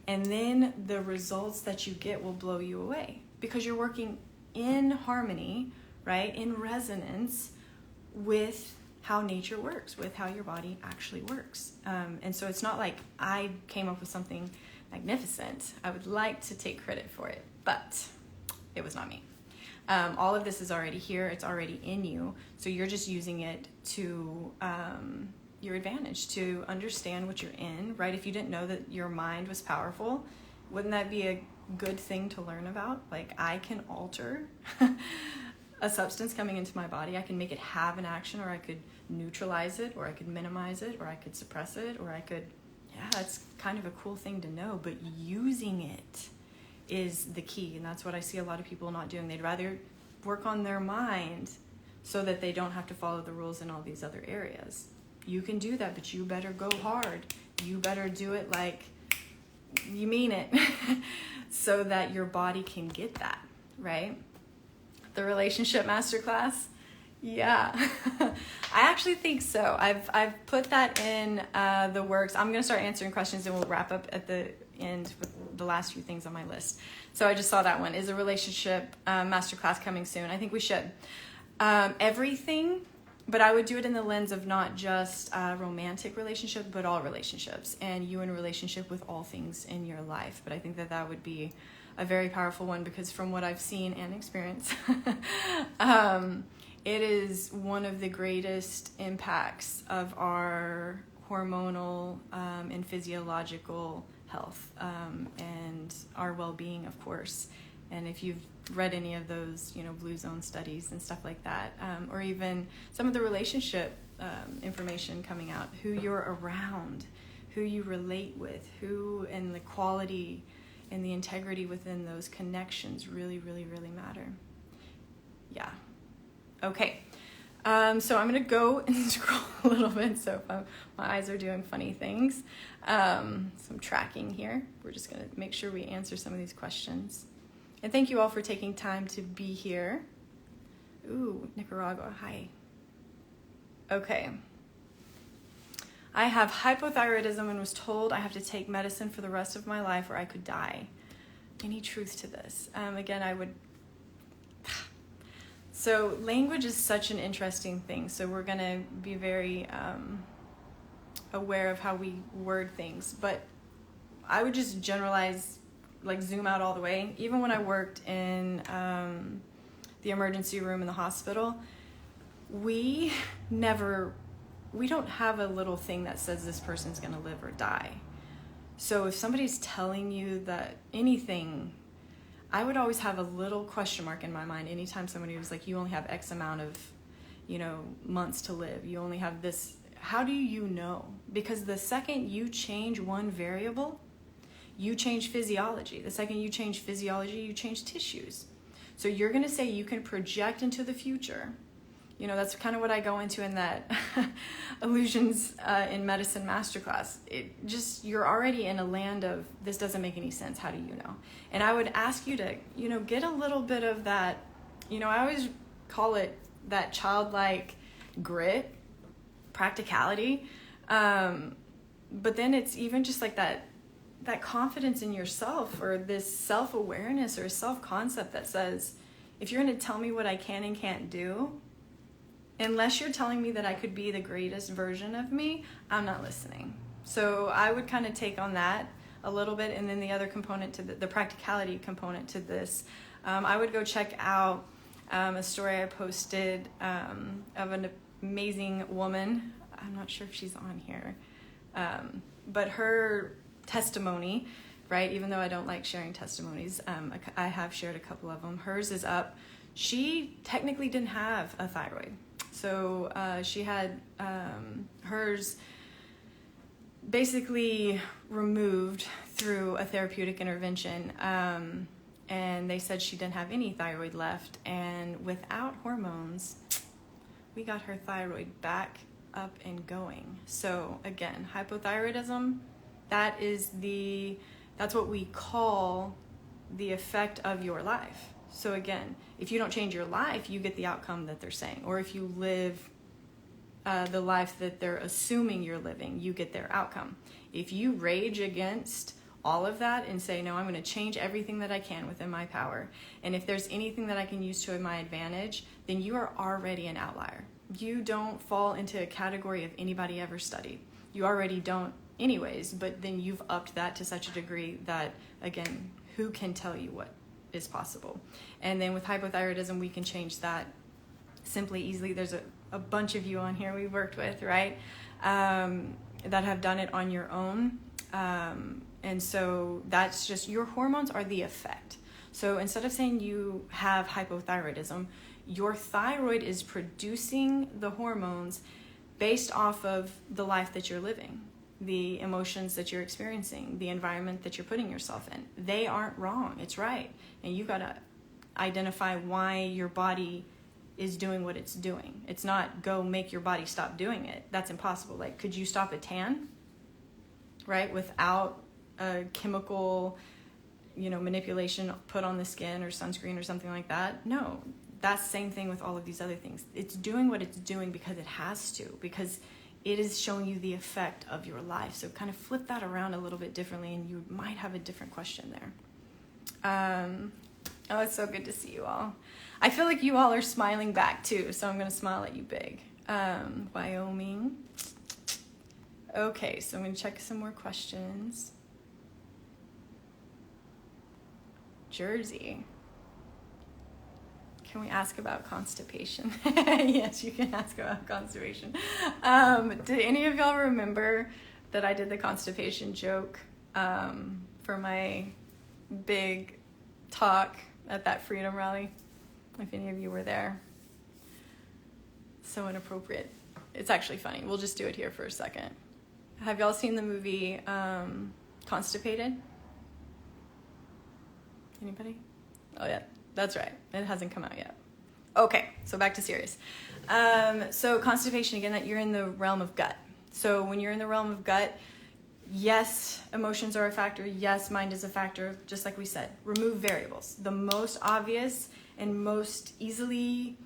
And then the results that you get will blow you away, because you're working in harmony, right? In resonance with how nature works, with how your body actually works. And so it's not like I came up with something magnificent. I would like to take credit for it, but it was not me. All of this is already here. It's already in you. So you're just using it to your advantage, to understand what you're in, right? If you didn't know that your mind was powerful, wouldn't that be a good thing to learn about? Like, I can alter a substance coming into my body. I can make it have an action, or I could neutralize it, or I could minimize it, or I could suppress it, or I could, it's kind of a cool thing to know, but using it is the key. And that's what I see a lot of people not doing. They'd rather work on their mind so that they don't have to follow the rules in all these other areas. You can do that, but you better go hard. You better do it like you mean it so that your body can get that, right? The relationship masterclass? Yeah, I actually think so. I've put that in the works. I'm going to start answering questions and we'll wrap up at the end with the last few things on my list. So I just saw that one. Is a relationship masterclass coming soon? I think we should. Everything, but I would do it in the lens of not just romantic relationship, but all relationships, and you in a relationship with all things in your life. But I think that would be a very powerful one, because from what I've seen and experienced, it is one of the greatest impacts of our hormonal and physiological health, and our well-being, of course. And if you've read any of those, Blue Zone studies and stuff like that, or even some of the relationship information coming out, who you're around, who you relate with, and the quality and the integrity within those connections really, really, really matter. Yeah. Okay. So I'm going to go and scroll a little bit. So if my eyes are doing funny things, some tracking here. We're just going to make sure we answer some of these questions. And thank you all for taking time to be here. Ooh, Nicaragua, hi. Okay. I have hypothyroidism and was told I have to take medicine for the rest of my life or I could die. Any truth to this? Again, I would... So language is such an interesting thing. So we're going to be very aware of how we word things. But I would just generalize, like zoom out all the way. Even when I worked in the emergency room in the hospital, we don't have a little thing that says this person's going to live or die. So if somebody's telling you that anything, I would always have a little question mark in my mind anytime somebody was like, you only have X amount of, months to live. You only have this. How do you know? Because the second you change one variable, you change physiology. The second you change physiology, you change tissues. So you're going to say you can project into the future. That's kind of what I go into in that Illusions in Medicine masterclass. You're already in a land of, this doesn't make any sense. How do you know? And I would ask you to, get a little bit of that, I always call it that childlike grit, practicality. But then it's even just like that confidence in yourself, or this self-awareness or self-concept that says, if you're going to tell me what I can and can't do, unless you're telling me that I could be the greatest version of me, I'm not listening. So I would kind of take on that a little bit. And then the other component to the practicality component to this, I would go check out a story I posted of an amazing woman. I'm not sure if she's on here, but her testimony, right? Even though I don't like sharing testimonies, I have shared a couple of them. Hers is up. She technically didn't have a thyroid. So she had hers basically removed through a therapeutic intervention. And they said she didn't have any thyroid left. And without hormones, we got her thyroid back up and going. So again, hypothyroidism, that's what we call the effect of your life. So again, if you don't change your life, you get the outcome that they're saying. Or if you live the life that they're assuming you're living, you get their outcome. If you rage against all of that and say, no, I'm going to change everything that I can within my power, and if there's anything that I can use to my advantage, then you are already an outlier. You don't fall into a category of anybody ever studied. You already don't anyways, but then you've upped that to such a degree that, again, who can tell you what is possible? And then with hypothyroidism, we can change that simply, easily. There's a bunch of you on here we've worked with, right, that have done it on your own. And so that's just, your hormones are the effect. So instead of saying you have hypothyroidism, your thyroid is producing the hormones based off of the life that you're living, the emotions that you're experiencing, the environment that you're putting yourself in. They aren't wrong. It's right. And you got to identify why your body is doing what it's doing. It's not go make your body stop doing it. That's impossible. Like, could you stop a tan, right, without a chemical, manipulation put on the skin or sunscreen or something like that? No. that's the same thing with all of these other things. It's doing what it's doing because it has to, because it is showing you the effect of your life. So kind of flip that around a little bit differently, and you might have a different question there. Oh, it's so good to see you all. I feel like you all are smiling back too, so I'm going to smile at you big. Wyoming. Okay, so I'm going to check some more questions. Jersey. Can we ask about constipation? Yes, you can ask about constipation. Did any of y'all remember that I did the constipation joke for my big talk at that Freedom Rally? If any of you were there. So inappropriate. It's actually funny. We'll just do it here for a second. Have y'all seen the movie Constipated? Anybody? Oh yeah, that's right. It hasn't come out yet. Okay, so back to serious. So constipation, again, that you're in the realm of gut. So when you're in the realm of gut, yes, emotions are a factor. Yes, mind is a factor, just like we said. Remove variables. The most obvious and most easily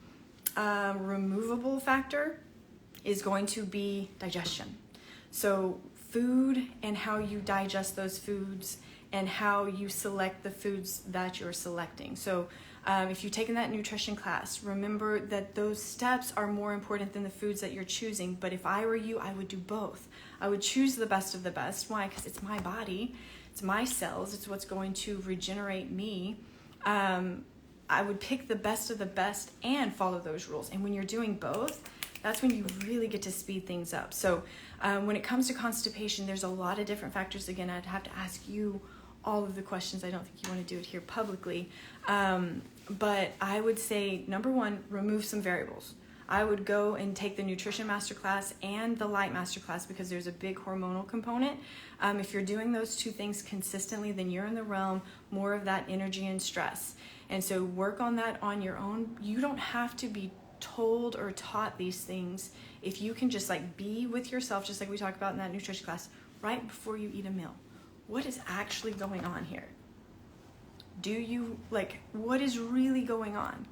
removable factor is going to be digestion. So food and how you digest those foods and how you select the foods that you're selecting. So if you've taken that nutrition class, remember that those steps are more important than the foods that you're choosing. But if I were you, I would do both. I would choose the best of the best. Why? Because it's my body, it's my cells, it's what's going to regenerate me. I would pick the best of the best and follow those rules. And when you're doing both, that's when you really get to speed things up. So when it comes to constipation, there's a lot of different factors. Again, I'd have to ask you all of the questions. I don't think you want to do it here publicly. But I would say, number one, remove some variables. I would go and take the Nutrition Masterclass and the Light Masterclass because there's a big hormonal component. If you're doing those two things consistently, then you're in the realm more of that energy and stress. And so work on that on your own. You don't have to be told or taught these things. If you can just like be with yourself, just like we talked about in that nutrition class, right before you eat a meal. What is actually going on here? Do you, like, what is really going on?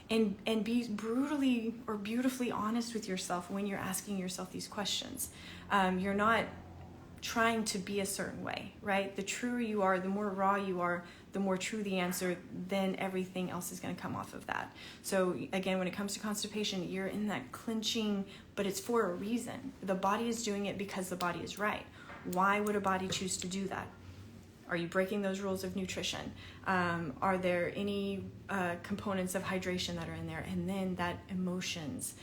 And be brutally or beautifully honest with yourself when you're asking yourself these questions. You're not trying to be a certain way, right? The truer you are, the more raw you are, the more true the answer, then everything else is going to come off of that. So again, when it comes to constipation, you're in that clinching, but it's for a reason. The body is doing it because the body is right. Why would a body choose to do that? Are you breaking those rules of nutrition? Are there any components of hydration that are in there? And then that emotions,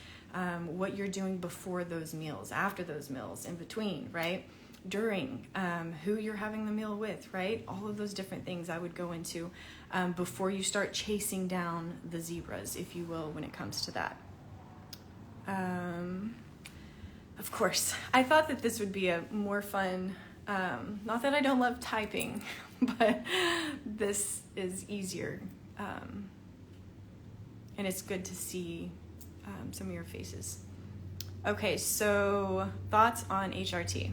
what you're doing before those meals, after those meals, in between, right? During, who you're having the meal with, right? All of those different things I would go into before you start chasing down the zebras, if you will, when it comes to that. Of course, I thought that this would be a more fun, not that I don't love typing, but this is easier. And it's good to see some of your faces. Okay, so thoughts on HRT.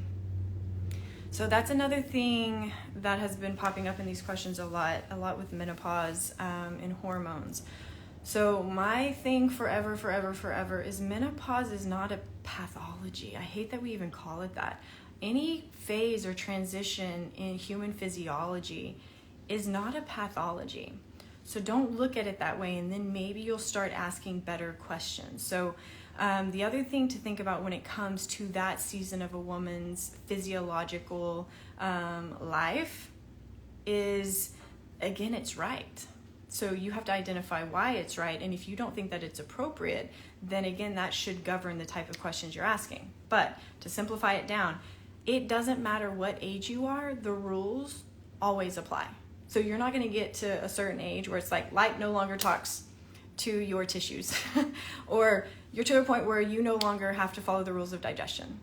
So that's another thing that has been popping up in these questions a lot with menopause and hormones. So my thing forever is menopause is not a pathology. I hate that we even call it that. Any phase or transition in human physiology is not a pathology. So don't look at it that way, and then maybe you'll start asking better questions. So the other thing to think about when it comes to that season of a woman's physiological life is, again, it's right. So you have to identify why it's right, and if you don't think that it's appropriate, then again, that should govern the type of questions you're asking. But to simplify it down, it doesn't matter what age you are, the rules always apply. So you're not going to get to a certain age where it's like light no longer talks to your tissues, or you're to a point where you no longer have to follow the rules of digestion.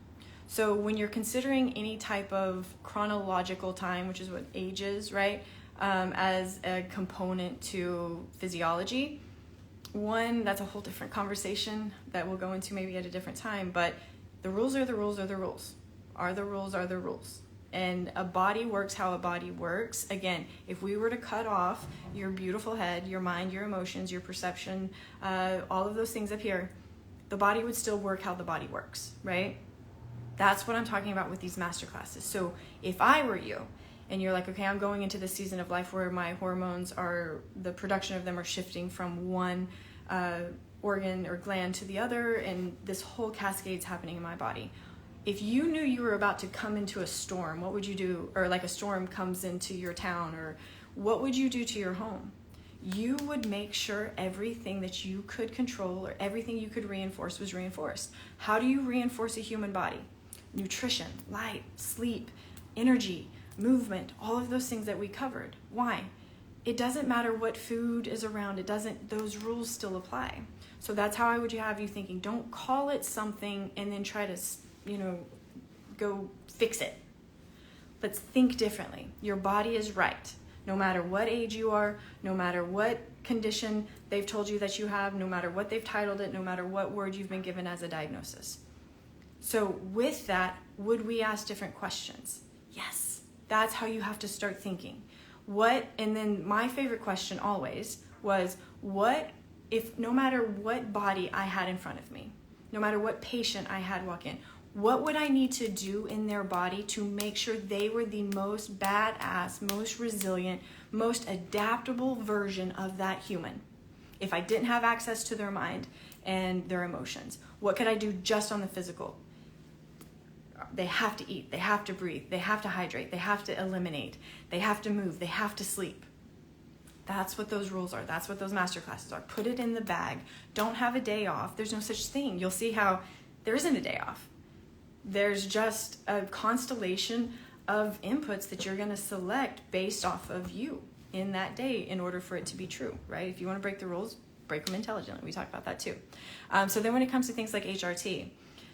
So when you're considering any type of chronological time, which is what age is, right, as a component to physiology, one, that's a whole different conversation that we'll go into maybe at a different time, but the rules are the rules are the rules. Are the rules are the rules. And a body works how a body works. Again, if we were to cut off your beautiful head, your mind, your emotions, your perception, all of those things up here, the body would still work how the body works, right? That's what I'm talking about with these masterclasses. So if I were you and you're like, okay, I'm going into this season of life where my hormones are, the production of them are shifting from one organ or gland to the other, and this whole cascade's happening in my body. If you knew you were about to come into a storm, what would you do? Or like a storm comes into your town, or what would you do to your home? You would make sure everything that you could control or everything you could reinforce was reinforced. How do you reinforce a human body? Nutrition, light, sleep, energy, movement, all of those things that we covered. Why? It doesn't matter what food is around. Those rules still apply. So that's how I would have you thinking. Don't call it something and then try to, go fix it. Let's think differently. Your body is right. No matter what age you are, no matter what condition they've told you that you have, no matter what they've titled it, no matter what word you've been given as a diagnosis. So with that, would we ask different questions? Yes. That's how you have to start thinking. And then my favorite question always was, what if no matter what body I had in front of me, no matter what patient I had walk in, what would I need to do in their body to make sure they were the most badass, most resilient, most adaptable version of that human? If I didn't have access to their mind and their emotions, what could I do just on the physical? They have to eat, they have to breathe, they have to hydrate, they have to eliminate, they have to move, they have to sleep. That's what those rules are. That's what those master classes are. Put it in the bag. Don't have a day off. There's no such thing. You'll see how there isn't a day off. There's just a constellation of inputs that you're going to select based off of you in that day in order for it to be true, right? If you want to break the rules, break them intelligently. We talked about that too. So then when it comes to things like HRT,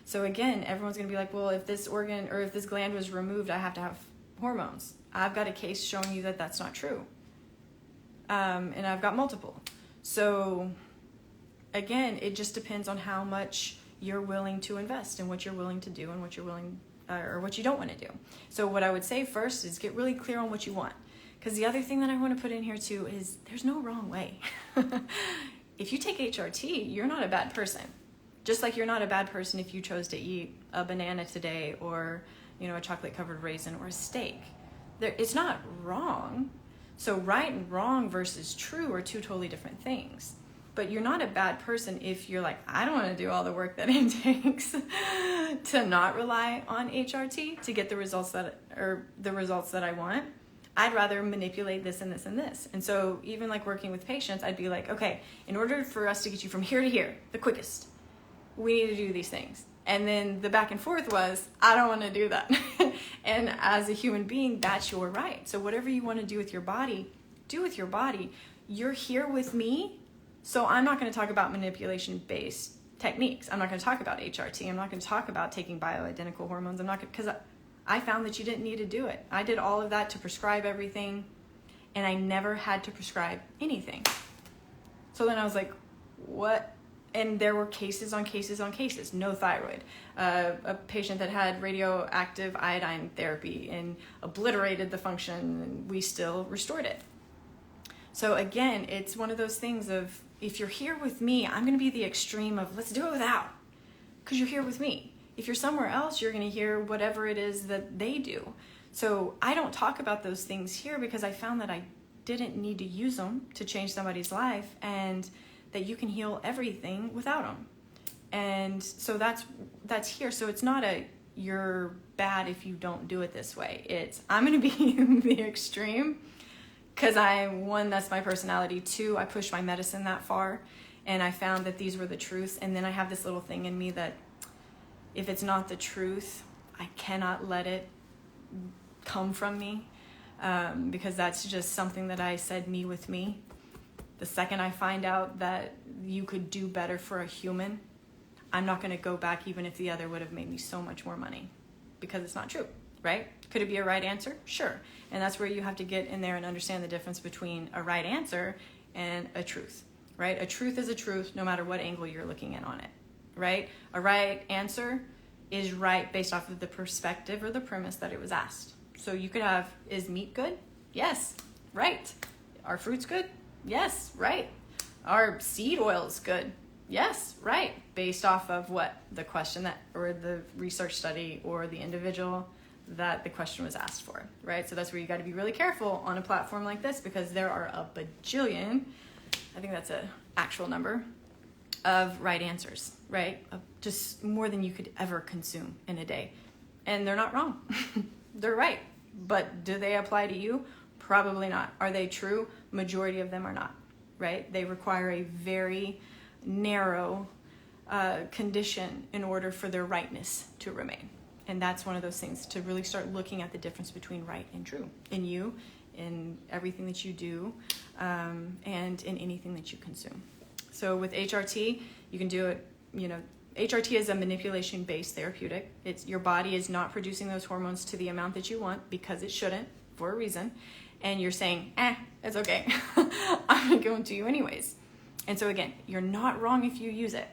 so again, everyone's going to be like, well, if this organ or if this gland was removed, I have to have hormones. I've got a case showing you that that's not true. And I've got multiple. So again, it just depends on how much you're willing to invest and what you're willing to do and what you're willing or what you don't want to do. So what I would say first is get really clear on what you want. Because the other thing that I want to put in here too is there's no wrong way. If you take HRT, you're not a bad person. Just like you're not a bad person if you chose to eat a banana today or, a chocolate covered raisin or a steak. It's not wrong. So right and wrong versus true are two totally different things. But you're not a bad person if you're like, I don't want to do all the work that it takes to not rely on HRT to get the results that I want. I'd rather manipulate this and this and this. And so even like working with patients, I'd be like, okay, in order for us to get you from here to here, the quickest, we need to do these things. And then the back and forth was, I don't want to do that. And as a human being, that's your right. So whatever you want to do with your body, do with your body. You're here with me. So I'm not going to talk about manipulation-based techniques. I'm not going to talk about HRT. I'm not going to talk about taking bioidentical hormones. I'm not going because I found that you didn't need to do it. I did all of that to prescribe everything, and I never had to prescribe anything. So then I was like, what? And there were cases on cases on cases. No thyroid. A patient that had radioactive iodine therapy and obliterated the function, and we still restored it. So again, it's one of those things of, if you're here with me, I'm going to be the extreme of let's do it without, because you're here with me. If you're somewhere else, you're going to hear whatever it is that they do. So I don't talk about those things here because I found that I didn't need to use them to change somebody's life, and that you can heal everything without them. And so that's here. So it's not you're bad if you don't do it this way. It's I'm going to be the extreme. Because that's my personality. 2, I pushed my medicine that far, and I found that these were the truths. And then I have this little thing in me that if it's not the truth, I cannot let it come from me, because that's just something that I said, me with me. The second I find out that you could do better for a human, I'm not going to go back even if the other would have made me so much more money, because it's not true. Right? Could it be a right answer? Sure. And that's where you have to get in there and understand the difference between a right answer and a truth, right? A truth is a truth no matter what angle you're looking at on it, right? A right answer is right based off of the perspective or the premise that it was asked. So you could have, is meat good? Yes, right. Are fruits good? Yes, right. Are seed oils good? Yes, right. Based off of what? The question that, or the research study, or the individual that the question was asked for, right? So that's where you got to be really careful on a platform like this, because there are a bajillion, I think that's an actual number, of right answers, right? Just more than you could ever consume in a day. And they're not wrong. They're right. But do they apply to you? Probably not. Are they true? Majority of them are not, right? They require a very narrow condition in order for their rightness to remain. And that's one of those things, to really start looking at the difference between right and true in you, in everything that you do, and in anything that you consume. So with HRT, you can do it, HRT is a manipulation-based therapeutic. It's your body is not producing those hormones to the amount that you want, because it shouldn't, for a reason. And you're saying, it's okay. I'm going to go into you anyways. And so again, you're not wrong if you use it.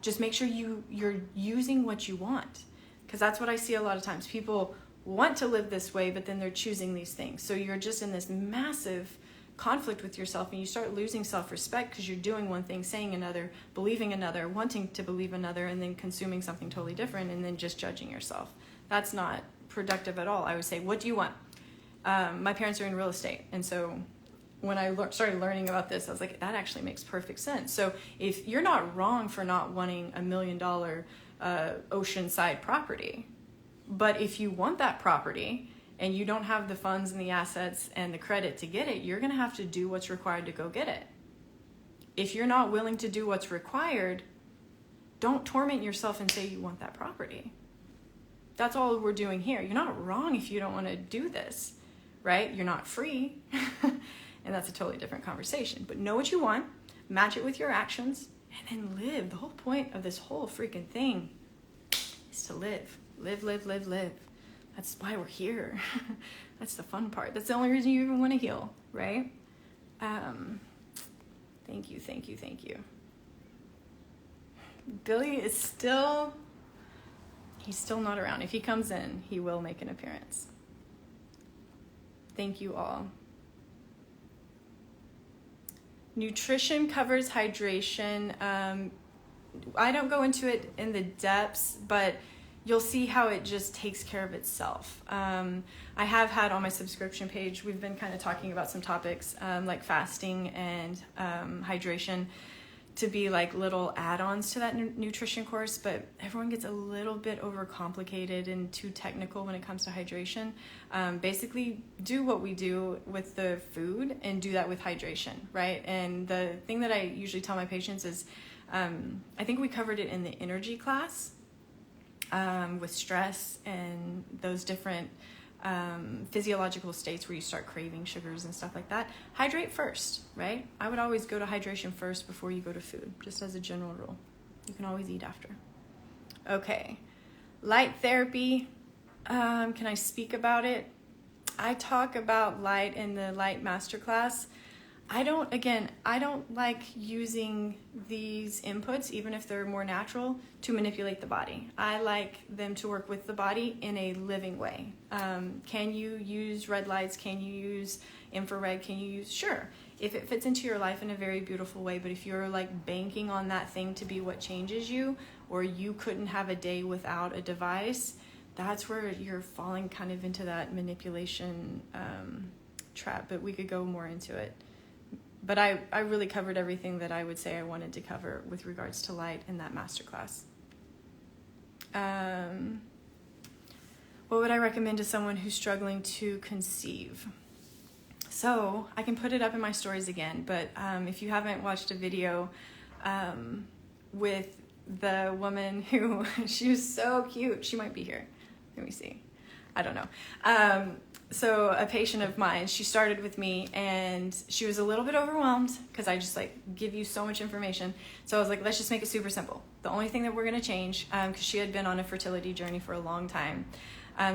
Just make sure you're using what you want. Because that's what I see a lot of times. People want to live this way, but then they're choosing these things. So you're just in this massive conflict with yourself, and you start losing self-respect because you're doing one thing, saying another, believing another, wanting to believe another, and then consuming something totally different, and then just judging yourself. That's not productive at all. I would say, what do you want? My parents are in real estate, and so when I started learning about this, I was like, that actually makes perfect sense. So if you're not wrong for not wanting $1 million oceanside property, but if you want that property and you don't have the funds and the assets and the credit to get it, you're going to have to do what's required to go get it. If you're not willing to do what's required, don't torment yourself and say you want that property. That's all we're doing here. You're not wrong if you don't want to do this, right? You're not free. And that's a totally different conversation. But know what you want, match it with your actions, and then live. The whole point of this whole freaking thing is to live. Live, live, live, live. That's why we're here. That's the fun part. That's the only reason you even want to heal, right? Thank you, thank you, thank you. Billy is still, he's still not around. If he comes in, he will make an appearance. Thank you all. Nutrition covers hydration. I don't go into it in the depths, but you'll see how it just takes care of itself. I have had on my subscription page, we've been kind of talking about some topics like fasting and hydration to be like little add-ons to that nutrition course, but everyone gets a little bit overcomplicated and too technical when it comes to hydration. Basically, do what we do with the food and do that with hydration, right? And the thing that I usually tell my patients is, I think we covered it in the energy class, with stress and those different physiological states where you start craving sugars and stuff like that. Hydrate first, right? I would always go to hydration first before you go to food, just as a general rule. You can always eat after. Okay, light therapy. Can I speak about it? I talk about light in the light masterclass. I don't like using these inputs, even if they're more natural, to manipulate the body. I like them to work with the body in a living way. Can you use red lights? Can you use infrared? Can you use, sure, if it fits into your life in a very beautiful way. But if you're like banking on that thing to be what changes you, or you couldn't have a day without a device, that's where you're falling kind of into that manipulation trap. But we could go more into it. But I really covered everything that I would say I wanted to cover with regards to light in that masterclass. What would I recommend to someone who's struggling to conceive? So I can put it up in my stories again, but if you haven't watched a video with the woman who, she was so cute. She might be here. Let me see. I don't know. So a patient of mine, she started with me and she was a little bit overwhelmed because I just like give you so much information. So I was like, let's just make it super simple. The only thing that we're going to change, because she had been on a fertility journey for a long time.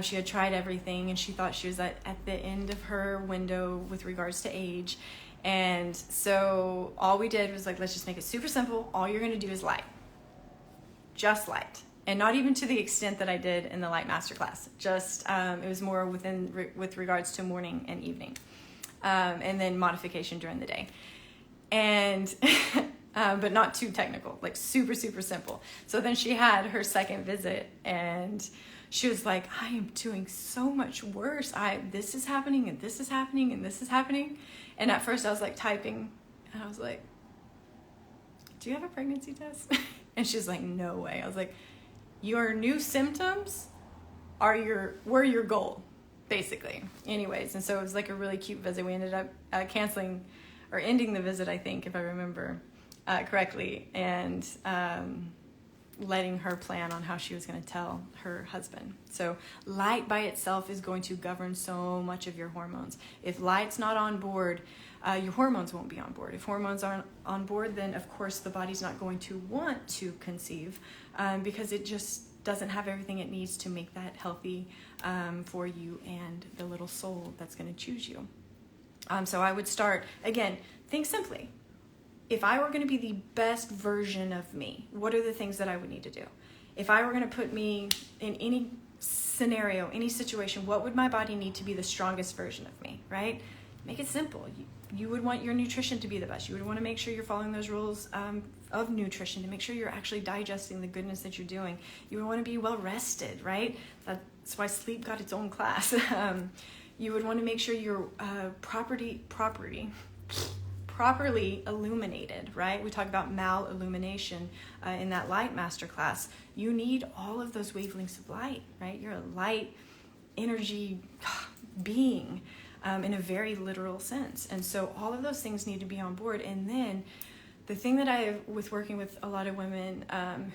She had tried everything and she thought she was at the end of her window with regards to age. And so all we did was like, let's just make it super simple. All you're going to do is light. Just light. and not even to the extent that I did in the light masterclass. Just it was more with regards to morning and evening, and then modification during the day, and but not too technical, like super simple. So then she had her second visit, and she was like, I am doing so much worse. This is happening, and this is happening, and this is happening. And at first I was like typing, and I was like, do you have a pregnancy test? And she's like, no way. I was like, your new symptoms were your goal, basically. Anyways, and so it was like a really cute visit. We ended up canceling or ending the visit, I think, if I remember correctly, and letting her plan on how she was going to tell her husband. So light by itself is going to govern so much of your hormones. If light's not on board, your hormones won't be on board. If hormones aren't on board, then of course the body's not going to want to conceive, because it just doesn't have everything it needs to make that healthy for you and the little soul that's going to choose you. So I would start, again, think simply. If I were going to be the best version of me, what are the things that I would need to do? If I were going to put me in any scenario, any situation, what would my body need to be the strongest version of me, right? Make it simple. You would want your nutrition to be the best. You would want to make sure you're following those rules of nutrition to make sure you're actually digesting the goodness that you're doing. You would want to be well rested, right? That's why sleep got its own class. You would want to make sure you're properly illuminated, right? We talk about malillumination in that light masterclass. You need all of those wavelengths of light, right? You're a light energy being in a very literal sense. And so all of those things need to be on board. And then the thing that with working with a lot of women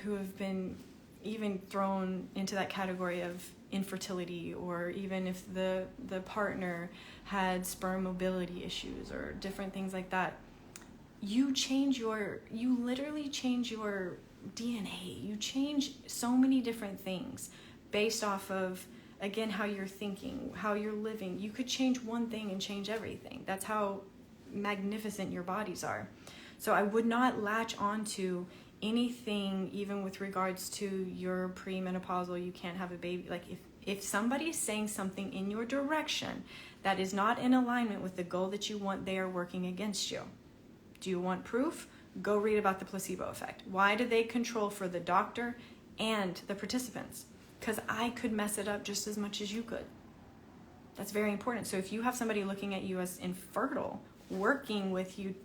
who have been even thrown into that category of infertility, or even if the partner had sperm mobility issues or different things like that, you literally change your DNA. You change so many different things based off of, again, how you're thinking, how you're living. You could change one thing and change everything. That's how magnificent your bodies are. So I would not latch onto anything, even with regards to your premenopausal, you can't have a baby. Like if somebody's saying something in your direction that is not in alignment with the goal that you want, they are working against you. Do you want proof? Go read about the placebo effect. Why do they control for the doctor and the participants? Because I could mess it up just as much as you could. That's very important. So if you have somebody looking at you as infertile, working with you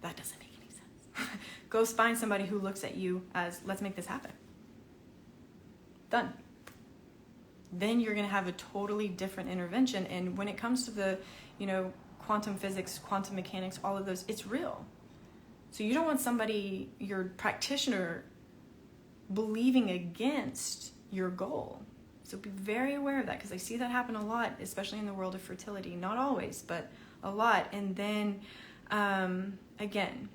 that doesn't make any sense. Go find somebody who looks at you as, let's make this happen. Done. Then you're going to have a totally different intervention. And when it comes to the, quantum physics, quantum mechanics, all of those, it's real. So you don't want somebody, your practitioner, believing against your goal. So be very aware of that, because I see that happen a lot, especially in the world of fertility. Not always, but a lot. And then, again,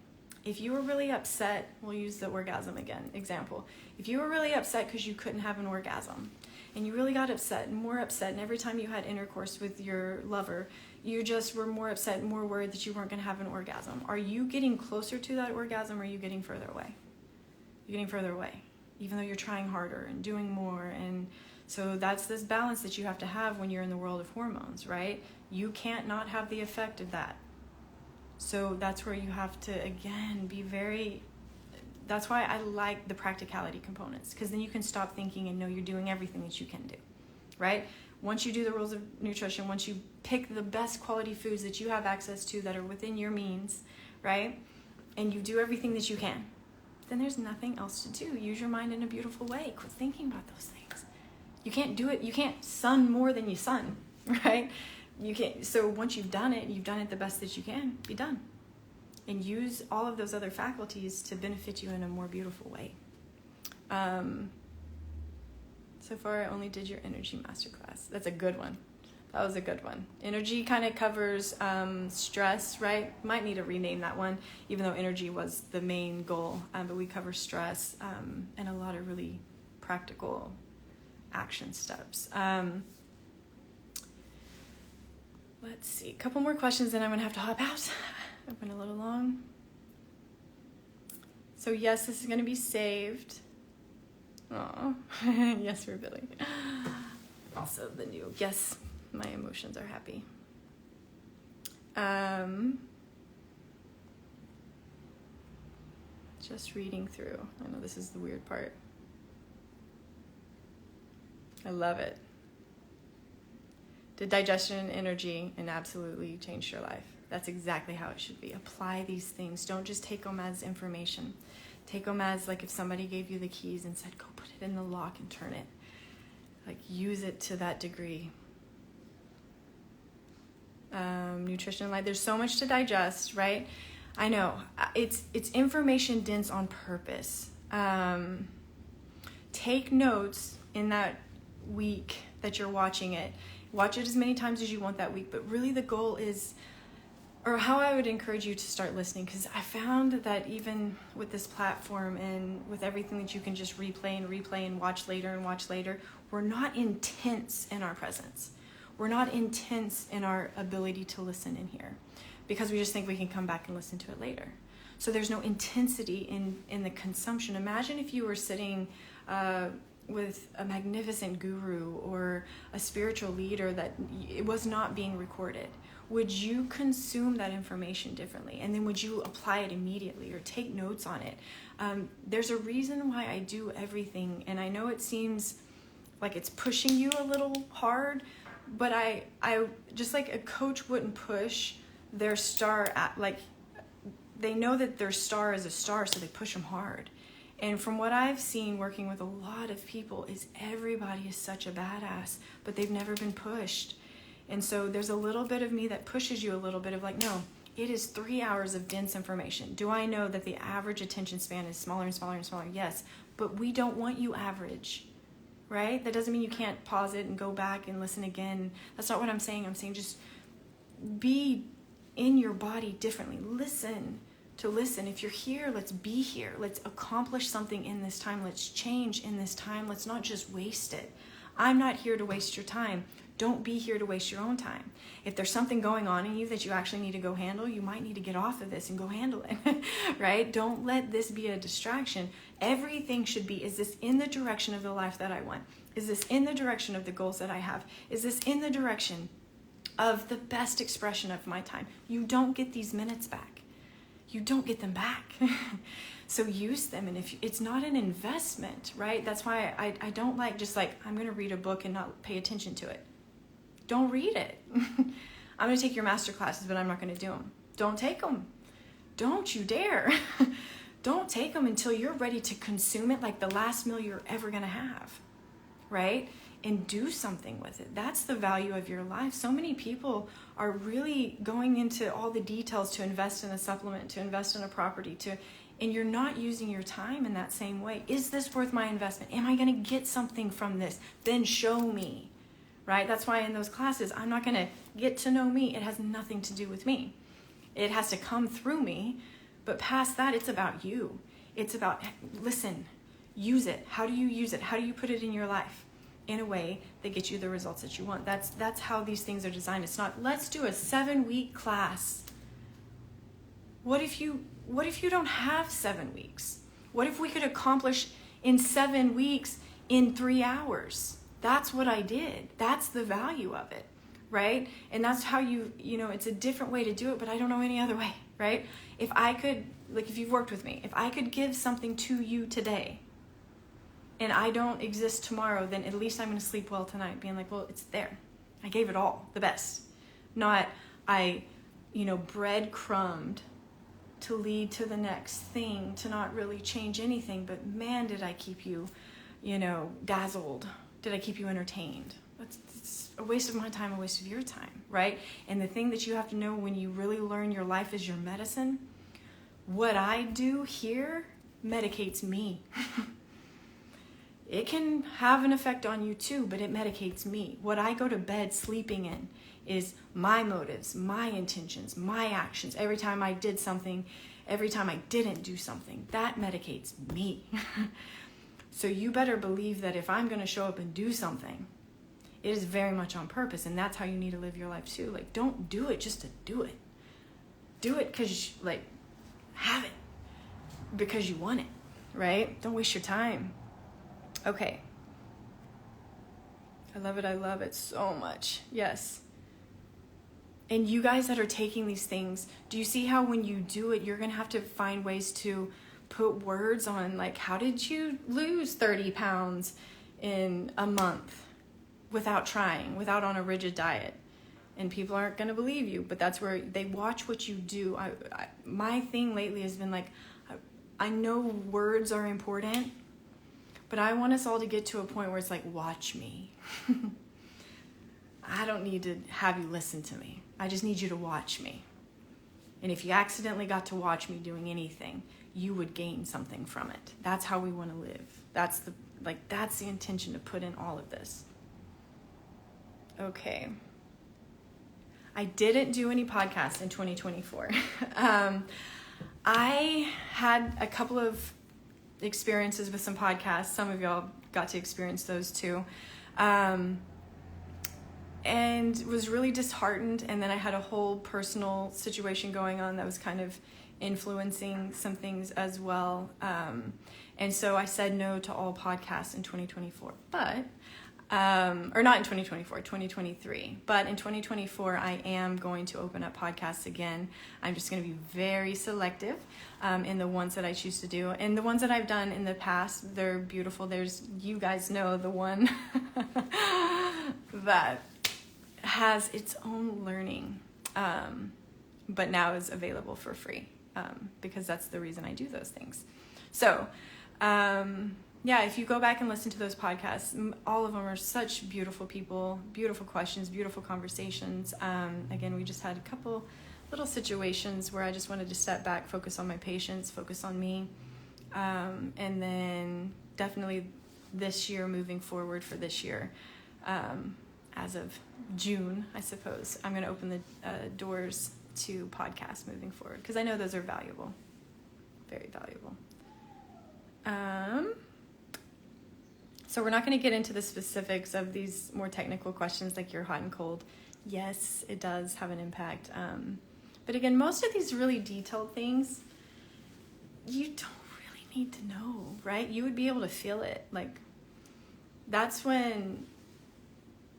if you were really upset, we'll use the orgasm again, example. If you were really upset because you couldn't have an orgasm, and you really got upset, and every time you had intercourse with your lover, you just were more upset and more worried that you weren't going to have an orgasm. Are you getting closer to that orgasm, or are you getting further away? You're getting further away, even though you're trying harder and doing more. And so that's this balance that you have to have when you're in the world of hormones, right? You can't not have the effect of that. So that's where you have to, again, that's why I like the practicality components, because then you can stop thinking and know you're doing everything that you can do, right? Once you do the rules of nutrition, once you pick the best quality foods that you have access to that are within your means, right? And you do everything that you can, then there's nothing else to do. Use your mind in a beautiful way. Quit thinking about those things. You can't do it. You can't sun more than you sun, right? You can't. So once you've done it the best that you can, be done. And use all of those other faculties to benefit you in a more beautiful way. So far, I only did your energy masterclass. That's a good one. That was a good one. Energy kind of covers stress, right? Might need to rename that one, even though energy was the main goal. But we cover stress and a lot of really practical action steps. Let's see, a couple more questions, then I'm going to have to hop out. I've been a little long. So yes, this is going to be saved. Aw. Yes, for Billy. Also the new, yes, my emotions are happy. Just reading through. I know this is the weird part. I love it. Did digestion and energy and absolutely change your life? That's exactly how it should be. Apply these things. Don't just take them as information. Take them as like if somebody gave you the keys and said, go put it in the lock and turn it. Like use it to that degree. Nutrition and life. There's so much to digest, right? I know. It's information dense on purpose. Take notes in that week that you're watching it. Watch it as many times as you want that week, but really the goal is, or how I would encourage you to start listening, because I found that even with this platform and with everything that you can just replay and watch later, we're not intense in our presence. We're not intense in our ability to listen in here because we just think we can come back and listen to it later. So there's no intensity in the consumption. Imagine if you were sitting with a magnificent guru or a spiritual leader that it was not being recorded. Would you consume that information differently? And then would you apply it immediately or take notes on it? There's a reason why I do everything. And I know it seems like it's pushing you a little hard, but I just like a coach wouldn't push their star at, like, they know that their star is a star, so they push them hard. And from what I've seen working with a lot of people is everybody is such a badass, but they've never been pushed. And so there's a little bit of me that pushes you a little bit of like, no, it is 3 hours of dense information. Do I know that the average attention span is smaller and smaller and smaller? Yes, but we don't want you average, right? That doesn't mean you can't pause it and go back and listen again. That's not what I'm saying. I'm saying just be in your body differently. Listen. If you're here, let's be here. Let's accomplish something in this time. Let's change in this time. Let's not just waste it. I'm not here to waste your time. Don't be here to waste your own time. If there's something going on in you that you actually need to go handle, you might need to get off of this and go handle it, right? Don't let this be a distraction. Everything should be, is this in the direction of the life that I want? Is this in the direction of the goals that I have? Is this in the direction of the best expression of my time? You don't get these minutes back. You don't get them back. So use them. And if it's not an investment, right? That's why I don't like just like, I'm going to read a book and not pay attention to it. Don't read it. I'm going to take your master classes, but I'm not going to do them. Don't take them. Don't you dare. Don't take them until you're ready to consume it like the last meal you're ever going to have, right? And do something with it. That's the value of your life. So many people are really going into all the details to invest in a supplement, to invest in a property, and you're not using your time in that same way. Is this worth my investment? Am I going to get something from this? Then show me, right? That's why in those classes, I'm not going to get to know me. It has nothing to do with me. It has to come through me. But past that, it's about you. It's about, listen, use it. How do you use it? How do you put it in your life? In a way that gets you the results that you want. That's how these things are designed. It's not, let's do a 7-week class. What if you don't have 7 weeks? What if we could accomplish in 7 weeks in 3 hours? That's what I did. That's the value of it, right? And that's how it's a different way to do it, but I don't know any other way, right? If I could, like if you've worked with me, if I could give something to you today, and I don't exist tomorrow, then at least I'm going to sleep well tonight, being like, well, it's there. I gave it all, the best. Not I, breadcrumbed to lead to the next thing, to not really change anything, but man, did I keep you, dazzled? Did I keep you entertained? It's a waste of my time, a waste of your time, right? And the thing that you have to know when you really learn your life is your medicine, what I do here medicates me. It can have an effect on you too, but it medicates me. What I go to bed sleeping in is my motives, my intentions, my actions. Every time I did something, every time I didn't do something, that medicates me. So you better believe that if I'm going to show up and do something, it is very much on purpose. And that's how you need to live your life too. Like, don't do it just to do it. Do it because, have it because you want it, right? Don't waste your time. Okay. I love it. I love it so much. Yes. And you guys that are taking these things, do you see how when you do it, you're going to have to find ways to put words on, like, how did you lose 30 pounds in a month without trying, without on a rigid diet? And people aren't going to believe you, but that's where they watch what you do. My thing lately has been like, I know words are important, but I want us all to get to a point where it's like, watch me. I don't need to have you listen to me. I just need you to watch me. And if you accidentally got to watch me doing anything, you would gain something from it. That's how we want to live. That's the intention to put in all of this. Okay. I didn't do any podcasts in 2024. I had a couple of experiences with some podcasts. Some of y'all got to experience those too. And was really disheartened. And then I had a whole personal situation going on that was kind of influencing some things as well. And so I said no to all podcasts in 2024. But, or not in 2024, 2023. But in 2024, I am going to open up podcasts again. I'm just going to be very selective in the ones that I choose to do. And the ones that I've done in the past, they're beautiful. You guys know the one that has its own learning, but now is available for free, because that's the reason I do those things. So, if you go back and listen to those podcasts, all of them are such beautiful people, beautiful questions, beautiful conversations. Again, we just had a couple little situations where I just wanted to step back, focus on my patients, focus on me. And then definitely this year, moving forward for this year, as of June, I suppose, I'm going to open the doors to podcasts moving forward, because I know those are valuable, very valuable. So we're not going to get into the specifics of these more technical questions like your hot and cold. Yes, it does have an impact. But again, most of these really detailed things, you don't really need to know, right? You would be able to feel it. Like, that's when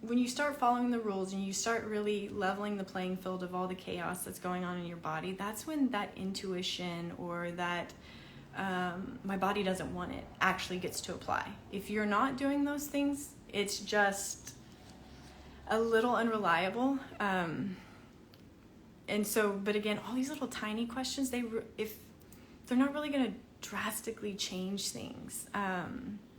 you start following the rules and you start really leveling the playing field of all the chaos that's going on in your body, that's when that intuition or that my body doesn't want it actually gets to apply. If you're not doing those things, it's just a little unreliable. And so, but again, all these little tiny questions, if they're not really going to drastically change things.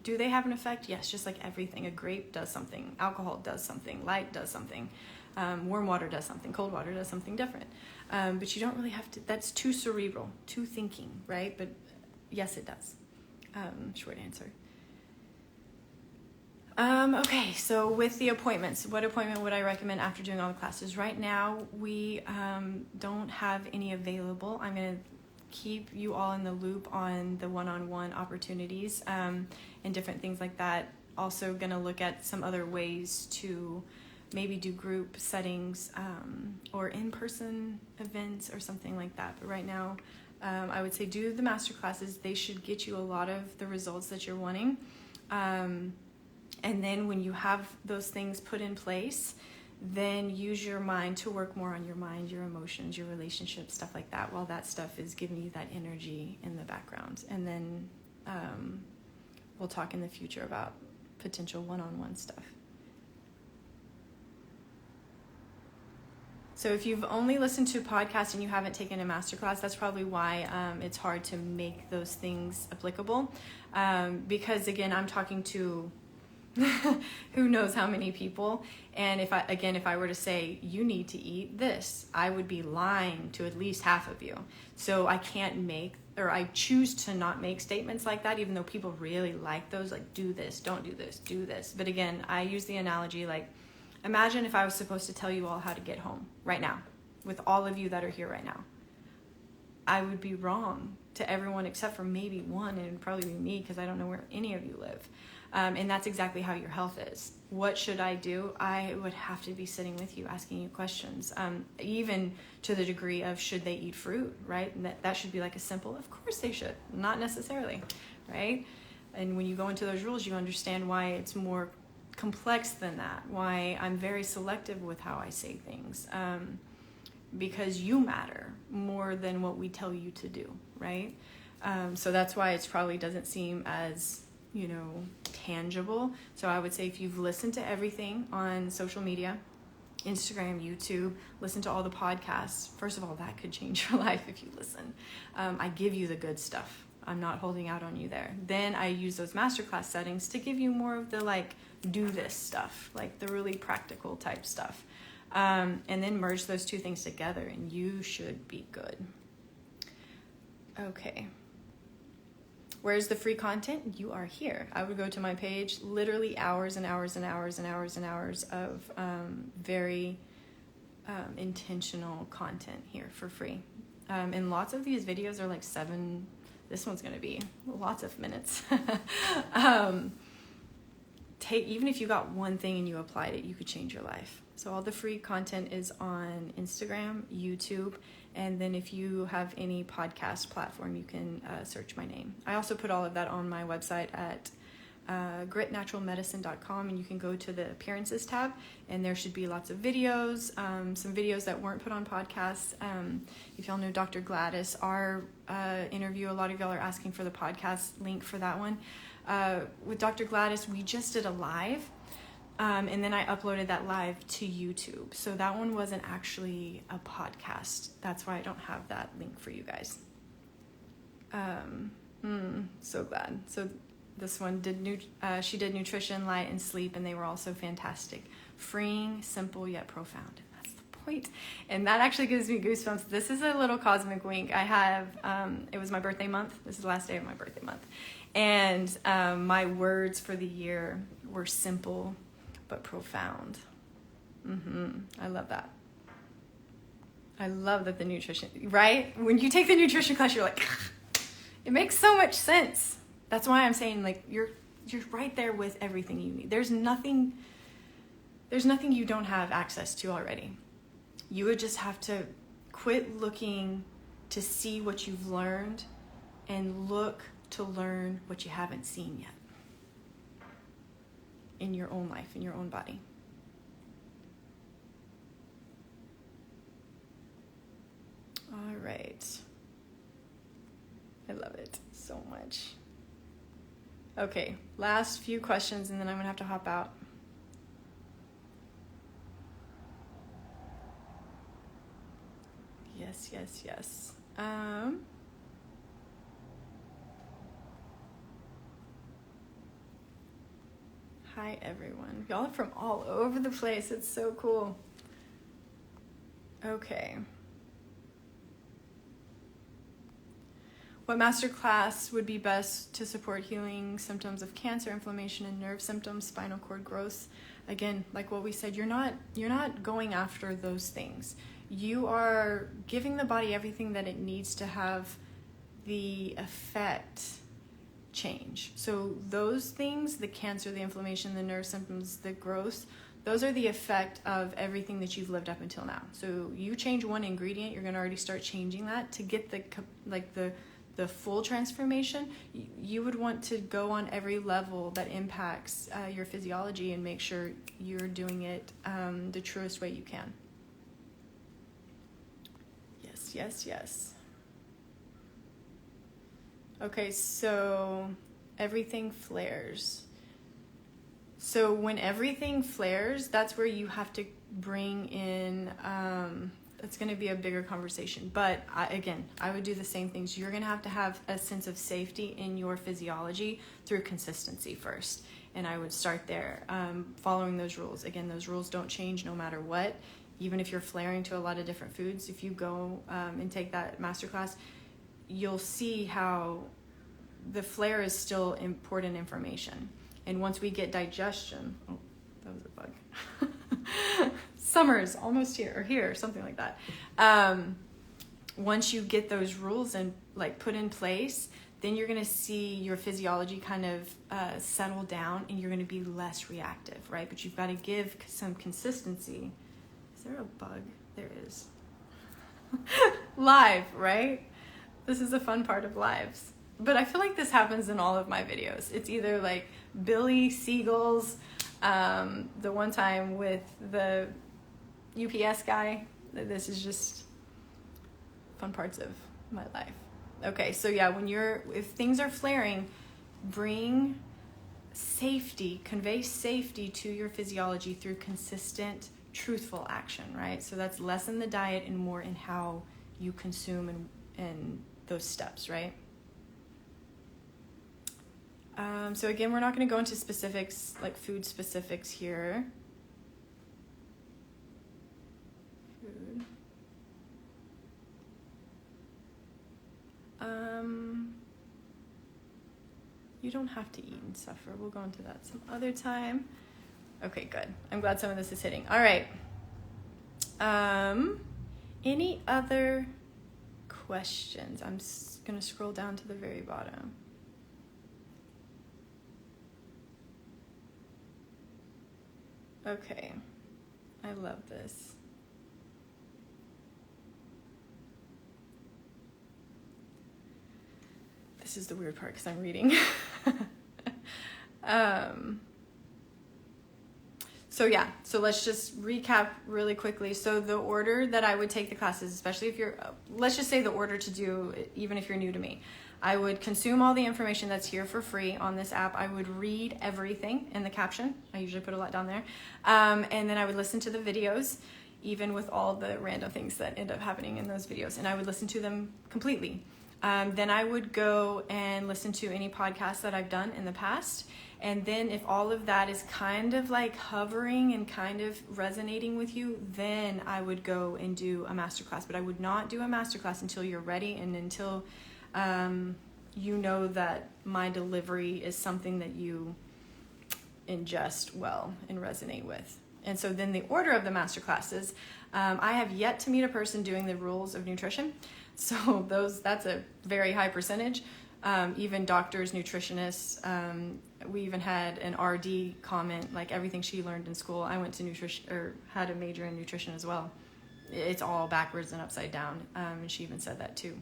Do they have an effect? Yes, just like everything. A grape does something. Alcohol does something. Light does something. Warm water does something. Cold water does something different. But you don't really have to, that's too cerebral, too thinking, right? But yes, it does. Short answer. Okay, so with the appointments, what appointment would I recommend after doing all the classes? Right now, we don't have any available. I'm going to keep you all in the loop on the one-on-one opportunities and different things like that. Also going to look at some other ways to maybe do group settings or in-person events or something like that. But right now, I would say do the master classes. They should get you a lot of the results that you're wanting. And then when you have those things put in place, then use your mind to work more on your mind, your emotions, your relationships, stuff like that, while that stuff is giving you that energy in the background. And then we'll talk in the future about potential one-on-one stuff. So if you've only listened to podcasts and you haven't taken a masterclass, that's probably why it's hard to make those things applicable. Because again, I'm talking to who knows how many people. And if I were to say, you need to eat this, I would be lying to at least half of you. So I can't I choose to not make statements like that, even though people really like those, like, do this, don't do this, do this. But again, I use the analogy, like, imagine if I was supposed to tell you all how to get home right now, with all of you that are here right now. I would be wrong to everyone except for maybe one, and it would probably be me, because I don't know where any of you live. And that's exactly how your health is. What should I do? I would have to be sitting with you, asking you questions, even to the degree of, should they eat fruit, right? And that should be like a simple, of course they should, not necessarily, right? And when you go into those rules, you understand why it's more complex than that, why I'm very selective with how I say things, because you matter more than what we tell you to do, right? So that's why it probably doesn't seem as, tangible. So I would say if you've listened to everything on social media, Instagram, YouTube, listen to all the podcasts. First of all, that could change your life if you listen. I give you the good stuff. I'm not holding out on you there. Then I use those masterclass settings to give you more of the do this stuff, like the really practical type stuff. And then merge those two things together and you should be good. Okay. Where's the free content? You are here. I would go to my page, literally hours and hours and hours and hours and hours of very intentional content here for free. And lots of these videos are like 7, this one's going to be lots of minutes. Even if you got one thing and you applied it, you could change your life. So all the free content is on Instagram, YouTube, and then if you have any podcast platform, you can search my name. I also put all of that on my website at gritnaturalmedicine.com, and you can go to the appearances tab, and there should be lots of videos, some videos that weren't put on podcasts. If y'all know Dr. Gladys, our interview, a lot of y'all are asking for the podcast link for that one. With Dr. Gladys, we just did a live, and then I uploaded that live to YouTube. So that one wasn't actually a podcast. That's why I don't have that link for you guys. So glad. So this one she did nutrition, light, and sleep, and they were also fantastic. Freeing, simple, yet profound. That's the point. And that actually gives me goosebumps. This is a little cosmic wink. I have, it was my birthday month. This is the last day of my birthday month. And my words for the year were simple, but profound. I love that. I love that the nutrition, right? When you take the nutrition class, you're like, it makes so much sense. That's why I'm saying you're right there with everything you need. There's nothing you don't have access to already. You would just have to quit looking to see what you've learned and look to learn what you haven't seen yet in your own life, in your own body. All right. I love it so much. Okay, last few questions and then I'm gonna have to hop out. Yes. Hi everyone. Y'all are from all over the place. It's so cool. Okay. What masterclass would be best to support healing symptoms of cancer, inflammation, and nerve symptoms, spinal cord growth? Again, like what we said, you're not going after those things. You are giving the body everything that it needs to have the effect change. So those things, the cancer, the inflammation, the nerve symptoms, the growth, those are the effect of everything that you've lived up until now. So you change one ingredient, you're going to already start changing that to get the full transformation. You would want to go on every level that impacts your physiology and make sure you're doing it the truest way you can. Yes. Okay, so everything flares. So when everything flares, that's where you have to bring in, it's going to be a bigger conversation. But I would do the same things. You're going to have a sense of safety in your physiology through consistency first. And I would start there, following those rules. Again, those rules don't change no matter what. Even if you're flaring to a lot of different foods, if you go and take that masterclass, you'll see how the flare is still important information. And once we get digestion, oh, that was a bug. Summer's almost here, or here, something like that. Once you get those rules and put in place, then you're going to see your physiology kind of settle down, and you're going to be less reactive, right? But you've got to give some consistency. Is there a bug? There is. Live, right? This is the fun part of lives. but I feel like this happens in all of my videos. It's either like Billy Seagulls, the one time with the UPS guy. This is just fun parts of my life. Okay, so yeah, if things are flaring, bring safety, convey safety to your physiology through consistent, truthful action, right? So that's less in the diet and more in how you consume and those steps, right? So again, we're not going to go into specifics, like food specifics here. Food. You don't have to eat and suffer. We'll go into that some other time. Okay, good. I'm glad some of this is hitting. All right. Any other questions? I'm going to scroll down to the very bottom. Okay. I love this. This is the weird part because I'm reading. So let's just recap really quickly. So the order that I would take the classes, especially if you're, let's just say the order to do, even if you're new to me, I would consume all the information that's here for free on this app. I would read everything in the caption. I usually put a lot down there. And then I would listen to the videos, even with all the random things that end up happening in those videos. And I would listen to them completely. Then I would go and listen to any podcasts that I've done in the past. And then if all of that is kind of like hovering and kind of resonating with you, then I would go and do a masterclass. But I would not do a masterclass until you're ready and until you know that my delivery is something that you ingest well and resonate with. And so then the order of the masterclasses, I have yet to meet a person doing the rules of nutrition. So that's a very high percentage. Even doctors, nutritionists, we even had an RD comment, like everything she learned in school. I went to nutrition, or had a major in nutrition as well. It's all backwards and upside down. And she even said that too.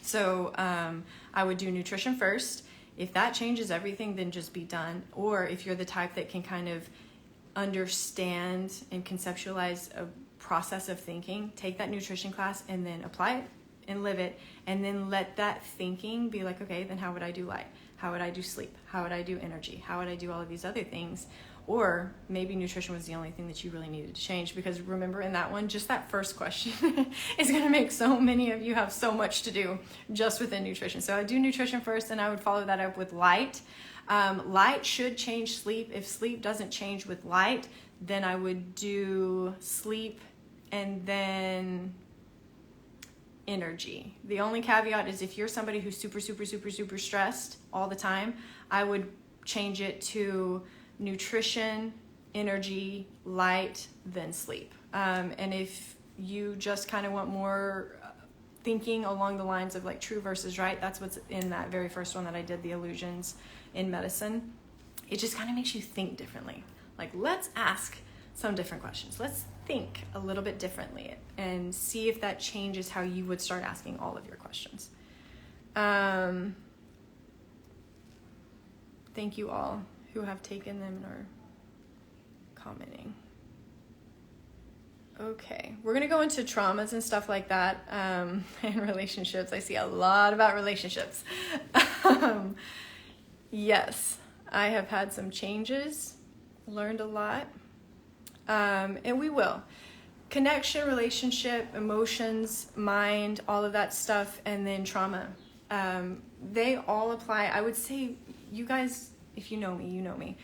So I would do nutrition first. If that changes everything, then just be done. Or if you're the type that can kind of understand and conceptualize a process of thinking, take that nutrition class and then apply it and live it, and then let that thinking be like, okay, then how would I do light? How would I do sleep? How would I do energy? How would I do all of these other things? Or maybe nutrition was the only thing that you really needed to change, because remember in that one, just that first question is going to make so many of you have so much to do just within nutrition. So I do nutrition first, and I would follow that up with light. Light should change sleep. If sleep doesn't change with light, then I would do sleep and then energy. The only caveat is if you're somebody who's super stressed all the time, I would change it to nutrition, energy, light, then sleep. And if you just kind of want more thinking along the lines of like true versus right, that's what's in that very first one that I did, the illusions in medicine. It just kind of makes you think differently. Like, let's ask some different questions. Let's think a little bit differently and see if that changes how you would start asking all of your questions. Thank you all who have taken them and are commenting. Okay, we're gonna go into traumas and stuff like that, and relationships. I see a lot about relationships. Yes, I have had some changes, learned a lot, and we will. Connection, relationship, emotions, mind, all of that stuff, and then trauma. They all apply. I would say, you guys, if you know me, you know me.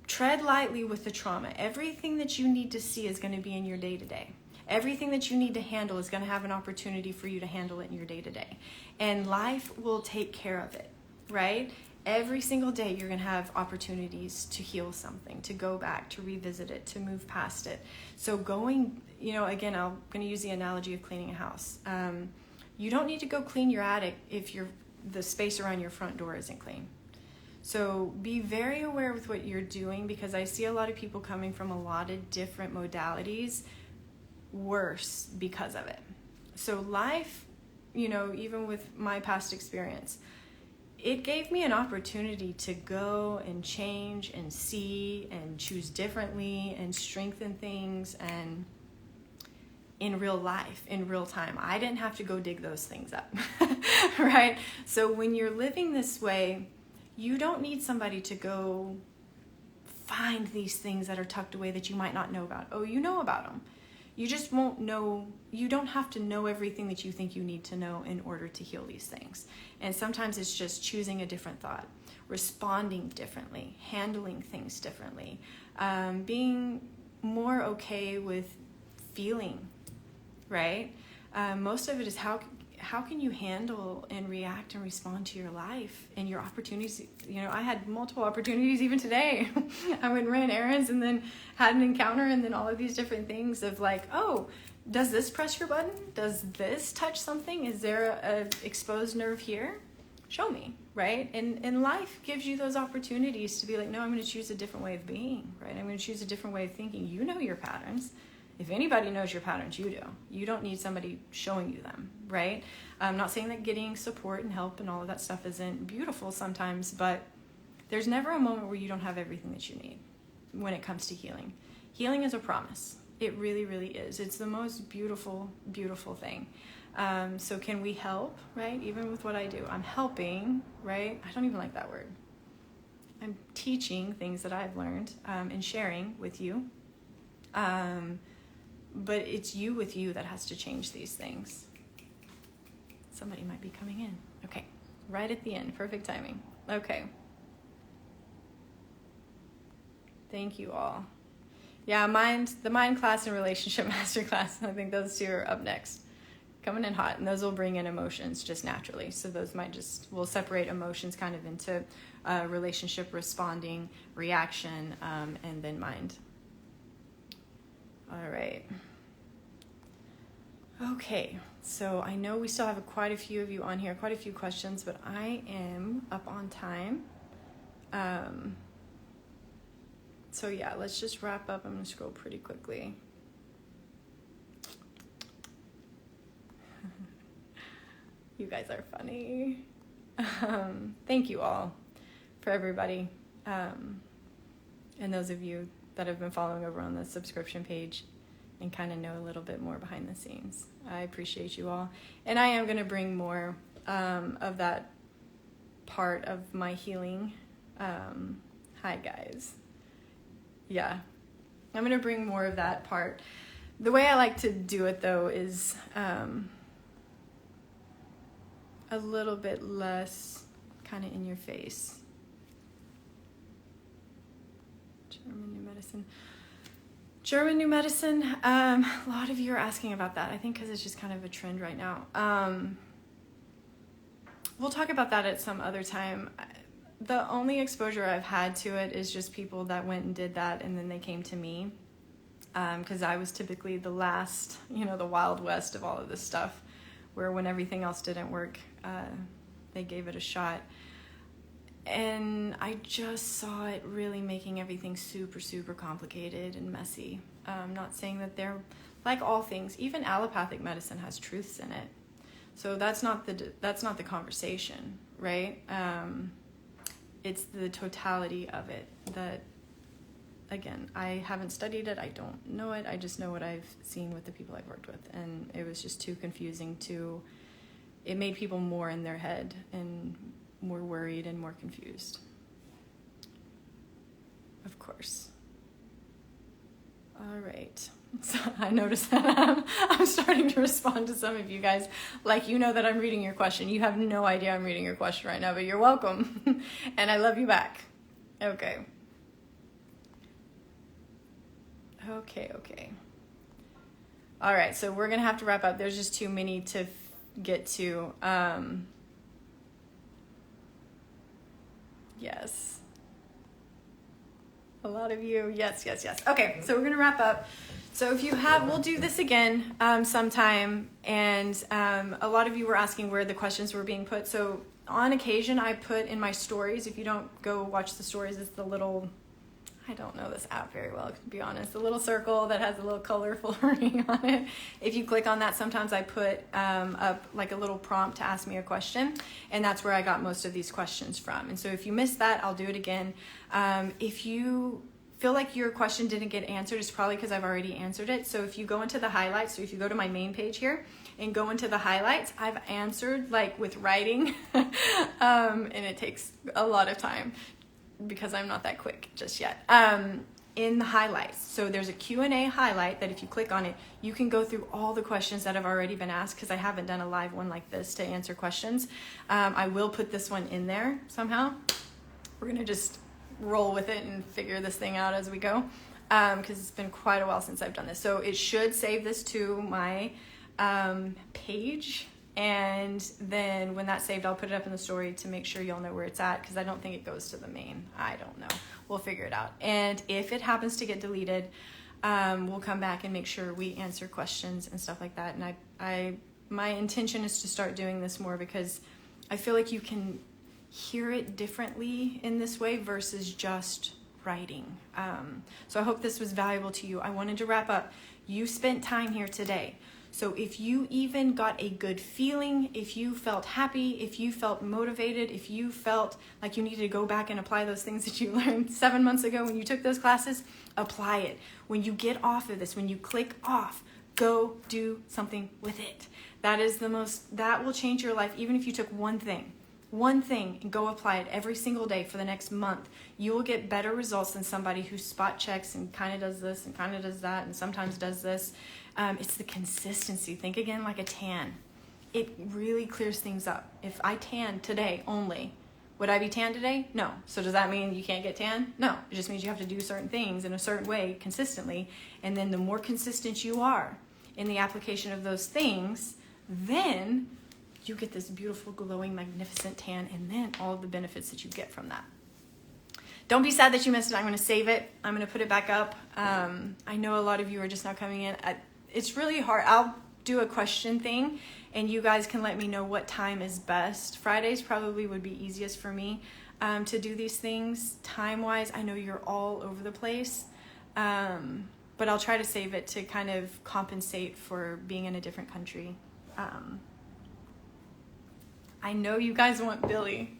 Tread lightly with the trauma. Everything that you need to see is going to be in your day-to-day. Everything that you need to handle is going to have an opportunity for you to handle it in your day-to-day. And life will take care of it, right? Every single day you're going to have opportunities to heal something, to go back, to revisit it, to move past it. So going, again, I'm going to use the analogy of cleaning a house. You don't need to go clean your attic if the space around your front door isn't clean. So be very aware with what you're doing, because I see a lot of people coming from a lot of different modalities worse because of it. So life even with my past experience, it gave me an opportunity to go and change and see and choose differently and strengthen things, and in real life, in real time. I didn't have to go dig those things up, right? So when you're living this way, you don't need somebody to go find these things that are tucked away that you might not know about. Oh, you know about them. You just won't know. You don't have to know everything that you think you need to know in order to heal these things. And sometimes it's just choosing a different thought, responding differently, handling things differently, being more okay with feeling, right? Most of it is how can you handle and react and respond to your life and your opportunities. I had multiple opportunities even today. I went and ran errands and then had an encounter, and then all of these different things of like, oh, does this press your button? Does this touch something? Is there a exposed nerve here? Show me, right? And life gives you those opportunities to be like, no, I'm going to choose a different way of being, right? I'm going to choose a different way of thinking. You know your patterns. If anybody knows your patterns, you do. You don't need somebody showing you them, right? I'm not saying that getting support and help and all of that stuff isn't beautiful sometimes, but there's never a moment where you don't have everything that you need when it comes to healing. Healing is a promise. It really, really is. It's the most beautiful, beautiful thing. So can we help, right? Even with what I do, I'm helping, right? I don't even like that word. I'm teaching things that I've learned and sharing with you. But it's you with you that has to change these things. Somebody might be coming in. Okay, right at the end. Perfect timing. Okay. Thank you all. Yeah, the mind class and relationship master class, I think those two are up next. Coming in hot, and those will bring in emotions just naturally. So those we'll separate emotions kind of into relationship, responding, reaction, and then mind. All right. Okay, so I know we still have quite a few of you on here, quite a few questions, but I am up on time. So yeah, let's just wrap up. I'm going to scroll pretty quickly. You guys are funny. Thank you all for everybody. And those of you that have been following over on the subscription page and kind of know a little bit more behind the scenes. I appreciate you all. And I am going to bring more of that part of my healing. Hi, guys. Yeah, I'm going to bring more of that part. The way I like to do it, though, is a little bit less kind of in your face. German New Medicine. A lot of you are asking about that. I think because it's just kind of a trend right now. We'll talk about that at some other time. The only exposure I've had to it is just people that went and did that and then they came to me. Because I was typically the last, the Wild West of all of this stuff, where when everything else didn't work, they gave it a shot. And I just saw it really making everything super, super complicated and messy. I'm not saying that they're, like all things, even allopathic medicine has truths in it. So that's not the conversation, right? It's the totality of it that, again, I haven't studied it. I don't know it. I just know what I've seen with the people I've worked with. And it was just too confusing it made people more in their head and more worried and more confused. Of course. All right. So I noticed that I'm starting to respond to some of you guys like that I'm reading your question. You have no idea I'm reading your question right now, but you're welcome. And I love you back. Okay. All right, so we're going to have to wrap up. There's just too many to get to. Yes. A lot of you. Yes. Okay, so we're going to wrap up. So if you we'll do this again sometime. And a lot of you were asking where the questions were being put. So on occasion, I put in my stories. If you don't go watch the stories, it's the little, I don't know this app very well, to be honest. The little circle that has a little colorful ring on it. If you click on that, sometimes I put up like a little prompt to ask me a question, and that's where I got most of these questions from. And so if you missed that, I'll do it again. If you feel like your question didn't get answered, it's probably because I've already answered it. So if you go into the highlights, so if you go to my main page here and go into the highlights, I've answered like with writing, and it takes a lot of time because I'm not that quick just yet. In the highlights, so there's a Q&A highlight that if you click on it, you can go through all the questions that have already been asked, because I haven't done a live one like this to answer questions. I will put this one in there somehow. We're gonna just roll with it and figure this thing out as we go, because it's been quite a while since I've done this. So it should save this to my page, and then when that's saved, I'll put it up in the story to make sure y'all know where it's at, because I don't think it goes to the main. I don't know. We'll figure it out. And if it happens to get deleted, we'll come back and make sure we answer questions and stuff like that. And my intention is to start doing this more, because I feel like you can hear it differently in this way versus just writing. So I hope this was valuable to you. I wanted to wrap up. You spent time here today. So if you even got a good feeling, if you felt happy, if you felt motivated, if you felt like you needed to go back and apply those things that you learned 7 months ago when you took those classes, apply it. When you get off of this, when you click off, go do something with it. That will change your life. Even if you took one thing and go apply it every single day for the next month, you will get better results than somebody who spot checks and kind of does this and kind of does that and sometimes does this. It's the consistency. Think again like a tan. It really clears things up. If I tan today only, would I be tan today? No. So does that mean you can't get tan? No. It just means you have to do certain things in a certain way consistently. And then the more consistent you are in the application of those things, then you get this beautiful, glowing, magnificent tan, and then all of the benefits that you get from that. Don't be sad that you missed it. I'm going to save it. I'm going to put it back up. I know a lot of you are just now coming in. It's really hard. I'll do a question thing, and you guys can let me know what time is best. Fridays probably would be easiest for me to do these things. Time-wise, I know you're all over the place, but I'll try to save it to kind of compensate for being in a different country. I know you guys want Billy.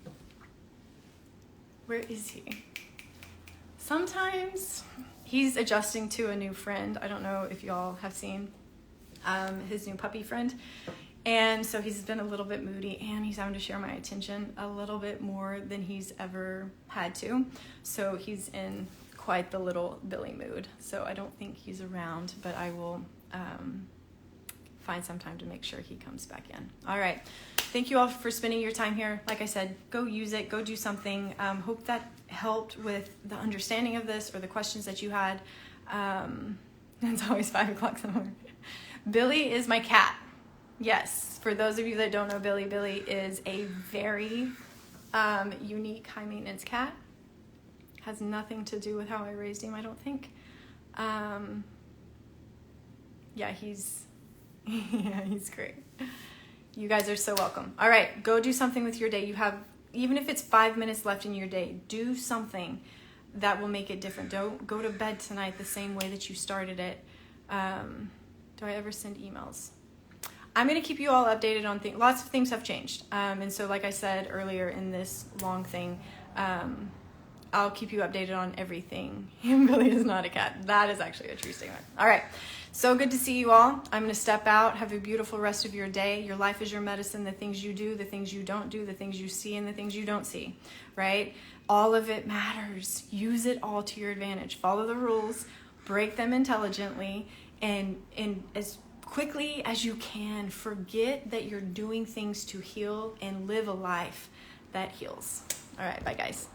Where is he? Sometimes he's adjusting to a new friend. I don't know if y'all have seen his new puppy friend. And so he's been a little bit moody, and he's having to share my attention a little bit more than he's ever had to. So he's in quite the little Billy mood. So I don't think he's around, but I will find some time to make sure he comes back in. All right. Thank you all for spending your time here. Like I said, go use it, go do something. Hope that helped with the understanding of this or the questions that you had. It's always 5 o'clock somewhere. Billy is my cat. Yes, for those of you that don't know Billy, Billy is a very unique, high maintenance cat. Has nothing to do with how I raised him, I don't think. Yeah, he's great. You guys are so welcome. All right, go do something with your day. You have, even if it's 5 minutes left in your day, do something that will make it different. Don't go to bed tonight the same way that you started it. Do I ever send emails? I'm going to keep you all updated on things. Lots of things have changed. And so like I said earlier in this long thing, I'll keep you updated on everything. Billy is not a cat. That is actually a true statement. All right. So good to see you all. I'm going to step out. Have a beautiful rest of your day. Your life is your medicine. The things you do, the things you don't do, the things you see, and the things you don't see, right? All of it matters. Use it all to your advantage. Follow the rules, break them intelligently, and as quickly as you can, forget that you're doing things to heal and live a life that heals. All right. Bye, guys.